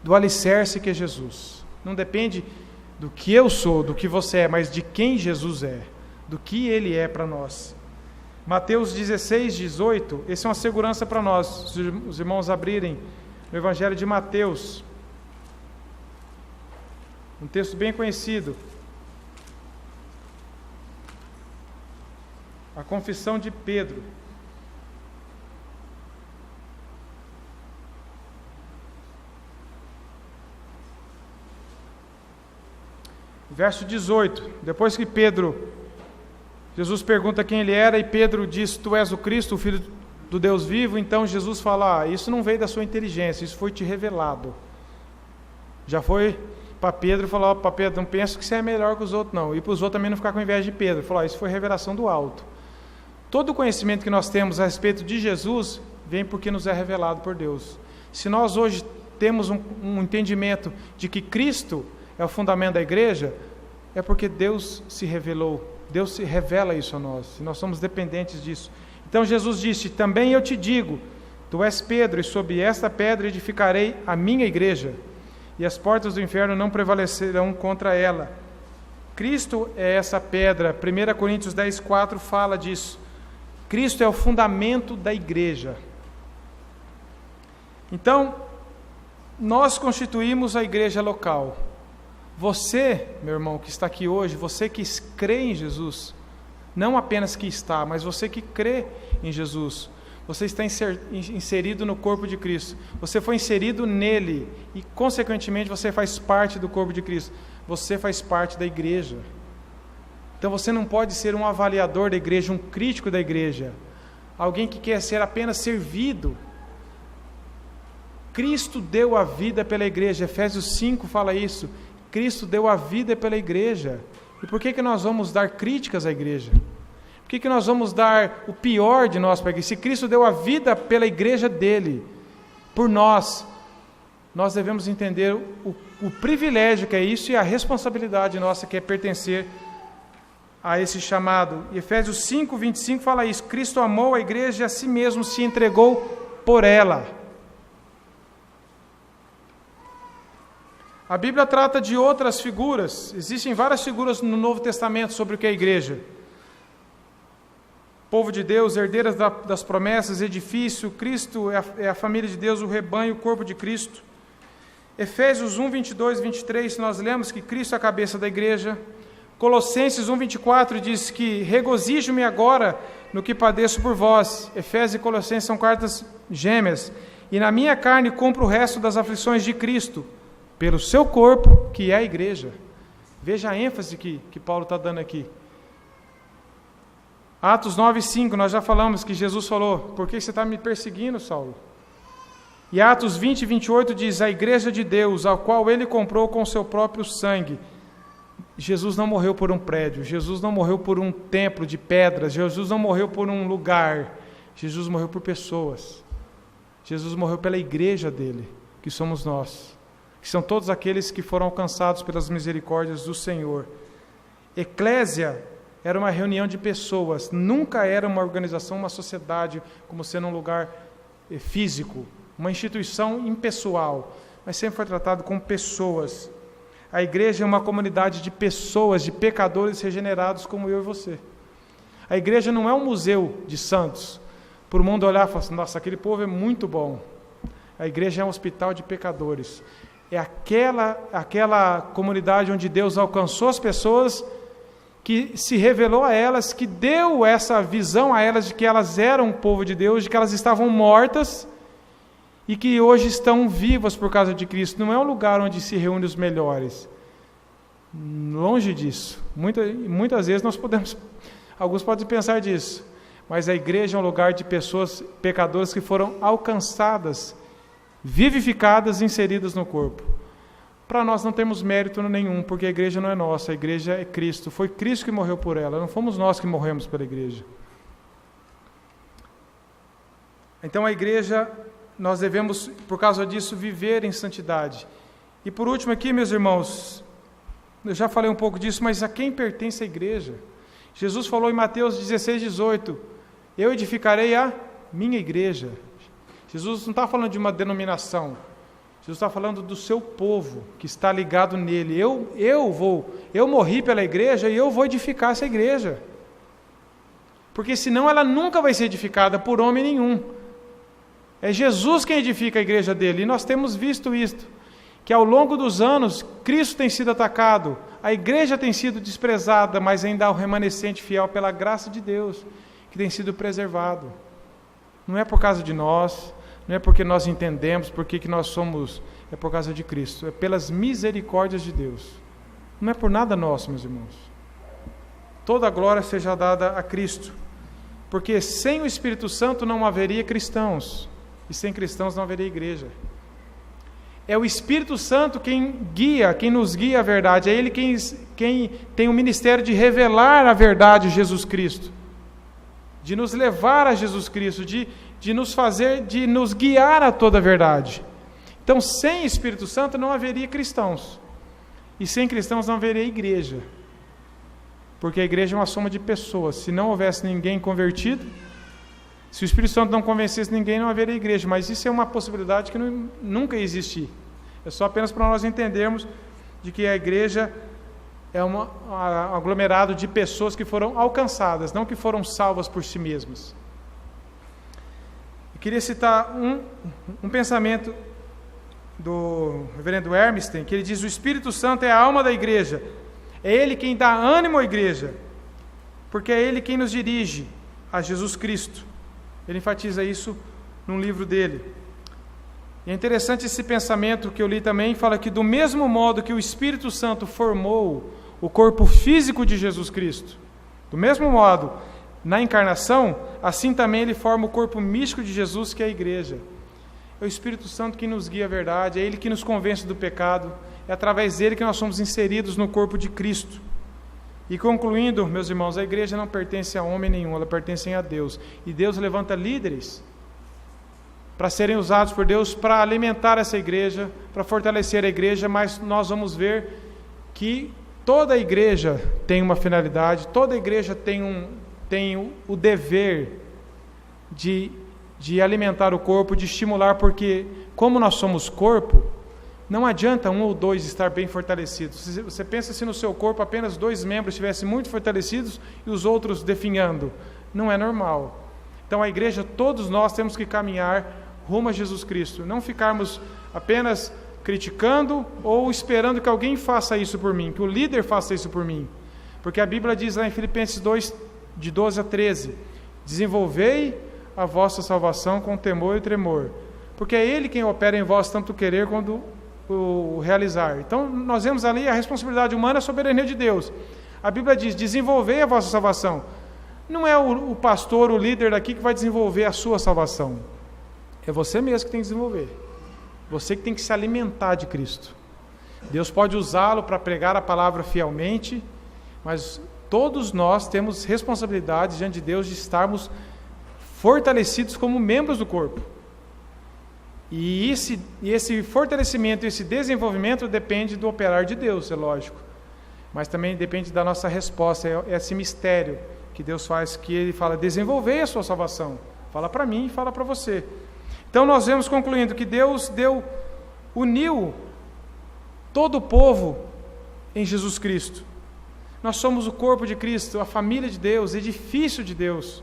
do alicerce que é Jesus. Não depende do que eu sou, do que você é, mas de quem Jesus é, do que Ele é para nós. Mateus 16, 18, esse é uma segurança para nós, se os irmãos abrirem o Evangelho de Mateus, um texto bem conhecido, a confissão de Pedro. Verso 18, depois que Jesus pergunta quem ele era, e Pedro diz, tu és o Cristo, o Filho do Deus vivo, então Jesus fala, isso não veio da sua inteligência, isso foi te revelado. Já foi para Pedro e falou, para Pedro, não penso que você é melhor que os outros não, e para os outros também não ficar com inveja de Pedro, falou, isso foi revelação do alto. Todo o conhecimento que nós temos a respeito de Jesus, vem porque nos é revelado por Deus. Se nós hoje temos um entendimento de que Cristo é o fundamento da igreja, é porque Deus se revelou, Deus se revela isso a nós, e nós somos dependentes disso. Então Jesus disse, também eu te digo, tu és Pedro, e sob esta pedra edificarei a minha igreja, e as portas do inferno não prevalecerão contra ela. Cristo é essa pedra, 1 Coríntios 10, 4 fala disso, Cristo é o fundamento da igreja. Então, nós constituímos a igreja local. Você, meu irmão, que está aqui hoje, você que crê em Jesus, não apenas que está, mas você que crê em Jesus, você está inserido no corpo de Cristo, você foi inserido nele, e consequentemente você faz parte do corpo de Cristo, você faz parte da igreja. Então você não pode ser um avaliador da igreja, um crítico da igreja, alguém que quer ser apenas servido. Cristo deu a vida pela igreja, Efésios 5 fala isso, Cristo deu a vida pela igreja. E por que nós vamos dar críticas à igreja? Por que nós vamos dar o pior de nós para a igreja? Se Cristo deu a vida pela igreja dele, por nós devemos entender o privilégio que é isso e a responsabilidade nossa que é pertencer a esse chamado. E Efésios 5, 25 fala isso, Cristo amou a igreja e a si mesmo se entregou por ela. A Bíblia trata de outras figuras. Existem várias figuras no Novo Testamento sobre o que é a igreja. Povo de Deus, herdeiras das promessas, edifício, Cristo é a família de Deus, o rebanho, o corpo de Cristo. Efésios 1, 22 e 23, nós lemos que Cristo é a cabeça da igreja. Colossenses 1, 24 diz que regozijo-me agora no que padeço por vós. Efésios e Colossenses são cartas gêmeas. E na minha carne cumpro o resto das aflições de Cristo, pelo seu corpo, que é a igreja. Veja a ênfase que Paulo está dando aqui. Atos 9, 5, nós já falamos que Jesus falou: por que você está me perseguindo, Saulo? E Atos 20 e 28 diz: a igreja de Deus, a qual ele comprou com seu próprio sangue. Jesus não morreu por um prédio, Jesus não morreu por um templo de pedras, Jesus não morreu por um lugar, Jesus morreu por pessoas. Jesus morreu pela igreja dele, que somos nós, que são todos aqueles que foram alcançados pelas misericórdias do Senhor. Eclésia era uma reunião de pessoas, nunca era uma organização, uma sociedade, como sendo um lugar físico, uma instituição impessoal, mas sempre foi tratado como pessoas. A igreja é uma comunidade de pessoas, de pecadores regenerados como eu e você. A igreja não é um museu de santos, para o mundo olhar e falar assim: nossa, aquele povo é muito bom. A igreja é um hospital de pecadores. É aquela comunidade onde Deus alcançou as pessoas, que se revelou a elas, que deu essa visão a elas de que elas eram o povo de Deus, de que elas estavam mortas e que hoje estão vivas por causa de Cristo. Não é um lugar onde se reúnem os melhores. Longe disso. Muitas vezes alguns podem pensar disso, mas a igreja é um lugar de pessoas pecadoras que foram alcançadas, vivificadas e inseridas no corpo. Para nós não temos mérito nenhum, porque a igreja não é nossa, a igreja é Cristo. Foi Cristo que morreu por ela, não fomos nós que morremos pela igreja. Então a igreja, nós devemos, por causa disso, viver em santidade. E por último aqui, meus irmãos, eu já falei um pouco disso, mas a quem pertence a igreja? Jesus falou em Mateus 16, 18, eu edificarei a minha igreja. Jesus não está falando de uma denominação, Jesus está falando do seu povo, que está ligado nele. Eu morri pela igreja e eu vou edificar essa igreja. Porque senão ela nunca vai ser edificada por homem nenhum. É Jesus quem edifica a igreja dele. E nós temos visto isto, que ao longo dos anos, Cristo tem sido atacado, a igreja tem sido desprezada, mas ainda há o remanescente fiel pela graça de Deus, que tem sido preservado. Não é por causa de nós, não é porque nós entendemos porque que nós somos, é por causa de Cristo, é pelas misericórdias de Deus. Não é por nada nosso, meus irmãos. Toda a glória seja dada a Cristo, porque sem o Espírito Santo não haveria cristãos, e sem cristãos não haveria igreja. É o Espírito Santo quem nos guia à verdade, é Ele quem tem o ministério de revelar a verdade de Jesus Cristo, de nos levar a Jesus Cristo, de nos guiar a toda a verdade. Então, sem Espírito Santo não haveria cristãos, e sem cristãos não haveria igreja, porque a igreja é uma soma de pessoas. Se não houvesse ninguém convertido, se o Espírito Santo não convencesse ninguém, não haveria igreja, mas isso é uma possibilidade que nunca ia existir. É só apenas para nós entendermos de que a igreja é um aglomerado de pessoas que foram alcançadas, não que foram salvas por si mesmas. Eu queria citar um pensamento do reverendo Hermstein, que ele diz: o Espírito Santo é a alma da igreja, é Ele quem dá ânimo à igreja, porque é Ele quem nos dirige a Jesus Cristo. Ele enfatiza isso num livro dele. E é interessante esse pensamento que eu li também, fala que do mesmo modo que o Espírito Santo formou o corpo físico de Jesus Cristo, do mesmo modo, na encarnação, assim também Ele forma o corpo místico de Jesus, que é a igreja. É o Espírito Santo que nos guia à verdade, é Ele que nos convence do pecado, é através dele que nós somos inseridos no corpo de Cristo. E concluindo, meus irmãos, a igreja não pertence a homem nenhum, ela pertence a Deus. E Deus levanta líderes para serem usados por Deus para alimentar essa igreja, para fortalecer a igreja, mas nós vamos ver que toda a igreja tem uma finalidade, toda a igreja tem o dever de alimentar o corpo, de estimular, porque como nós somos corpo, Não adianta um ou dois estar bem fortalecidos. Você pensa se no seu corpo apenas 2 membros estivessem muito fortalecidos e os outros definhando. Não é normal. Então a igreja, todos nós temos que caminhar rumo a Jesus Cristo. Não ficarmos apenas criticando ou esperando que alguém faça isso por mim, que o líder faça isso por mim. Porque a Bíblia diz lá em Filipenses 2, de 12 a 13, desenvolvei a vossa salvação com temor e tremor, porque é Ele quem opera em vós tanto querer quanto o realizar. Então nós vemos ali a responsabilidade humana, a soberania de Deus. A Bíblia diz, desenvolvei a vossa salvação. Não é o pastor, o líder daqui que vai desenvolver a sua salvação. É você mesmo que tem que desenvolver. Você que tem que se alimentar de Cristo. Deus pode usá-lo para pregar a palavra fielmente, mas todos nós temos responsabilidade diante de Deus de estarmos fortalecidos como membros do corpo. E esse fortalecimento, esse desenvolvimento depende do operar de Deus, é lógico. Mas também depende da nossa resposta, é esse mistério que Deus faz, que Ele fala, desenvolvei a sua salvação. Fala para mim e fala para você. Então nós vemos, concluindo, que Deus uniu todo o povo em Jesus Cristo. Nós somos o corpo de Cristo, a família de Deus, edifício de Deus.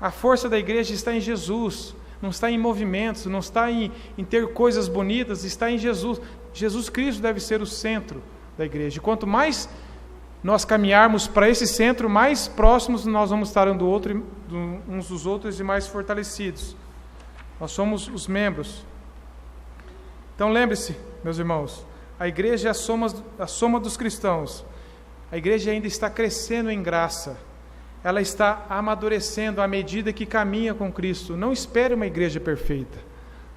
A força da igreja está em Jesus, não está em movimentos, não está em ter coisas bonitas, está em Jesus. Jesus Cristo deve ser o centro da igreja. E quanto mais nós caminharmos para esse centro, mais próximos nós vamos estar uns dos outros e mais fortalecidos. Nós somos os membros. Então lembre-se, meus irmãos, a igreja é a soma dos cristãos. A igreja ainda está crescendo em graça. Ela está amadurecendo à medida que caminha com Cristo. Não espere uma igreja perfeita,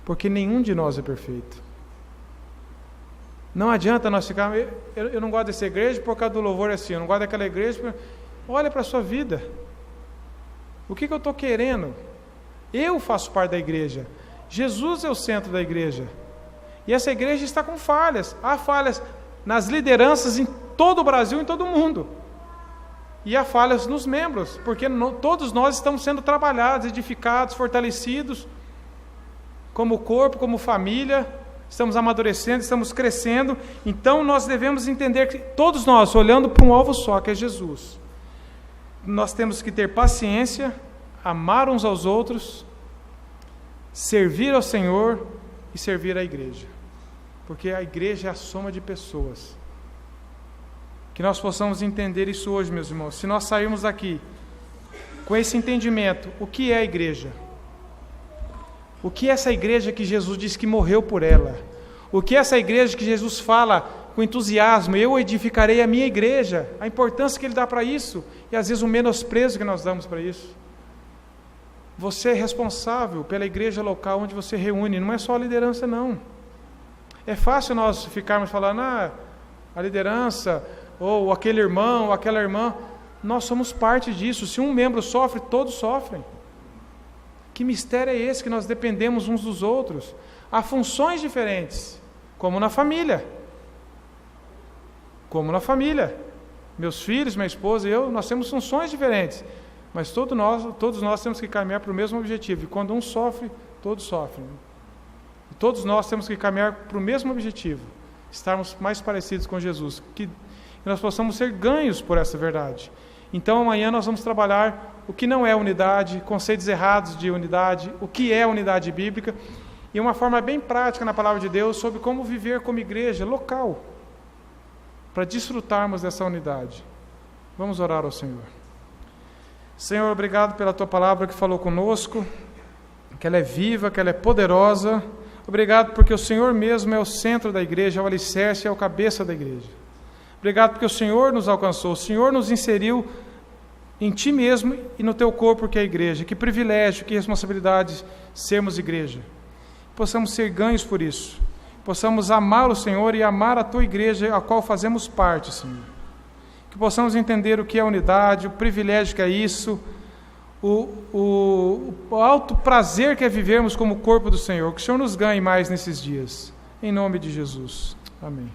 porque nenhum de nós é perfeito. Não adianta nós ficarmos... Eu não gosto dessa igreja por causa do louvor assim, eu não gosto daquela igreja... Olha para a sua vida. O que eu estou querendo? Eu faço parte da igreja. Jesus é o centro da igreja. E essa igreja está com falhas. Há falhas nas lideranças em todo o Brasil, em todo o mundo. E há falhas nos membros, porque todos nós estamos sendo trabalhados, edificados, fortalecidos, como corpo, como família, estamos amadurecendo, estamos crescendo. Então nós devemos entender que todos nós, olhando para um alvo só, que é Jesus, nós temos que ter paciência, amar uns aos outros, servir ao Senhor e servir à igreja, porque a igreja é a soma de pessoas. Que nós possamos entender isso hoje, meus irmãos. Se nós sairmos daqui com esse entendimento, o que é a igreja? O que é essa igreja que Jesus disse que morreu por ela? O que é essa igreja que Jesus fala com entusiasmo, eu edificarei a minha igreja? A importância que Ele dá para isso, e às vezes o menosprezo que nós damos para isso. Você é responsável pela igreja local onde você reúne, não é só a liderança, não. É fácil nós ficarmos falando, a liderança, ou aquele irmão, ou aquela irmã. Nós somos parte disso. Se um membro sofre, todos sofrem. Que mistério é esse que nós dependemos uns dos outros? Há funções diferentes, como na família. Como na família. Meus filhos, minha esposa e eu, nós temos funções diferentes. Mas todos nós temos que caminhar para o mesmo objetivo. E quando um sofre, todos sofrem. E todos nós temos que caminhar para o mesmo objetivo. Estarmos mais parecidos com Jesus. Que nós possamos ser ganhos por essa verdade. Então amanhã nós vamos trabalhar o que não é unidade, conceitos errados de unidade, o que é unidade bíblica, e uma forma bem prática na palavra de Deus sobre como viver como igreja local, para desfrutarmos dessa unidade. Vamos orar ao Senhor. Senhor, obrigado pela Tua palavra que falou conosco, que ela é viva, que ela é poderosa. Obrigado porque o Senhor mesmo é o centro da igreja, é o alicerce, é o cabeça da igreja. Obrigado porque o Senhor nos alcançou, o Senhor nos inseriu em Ti mesmo e no Teu corpo que é a igreja. Que privilégio, que responsabilidade sermos igreja. Possamos ser ganhos por isso. Possamos amar o Senhor e amar a Tua igreja, a qual fazemos parte, Senhor. Que possamos entender o que é unidade, o privilégio que é isso, o alto prazer que é vivermos como corpo do Senhor. Que o Senhor nos ganhe mais nesses dias. Em nome de Jesus. Amém.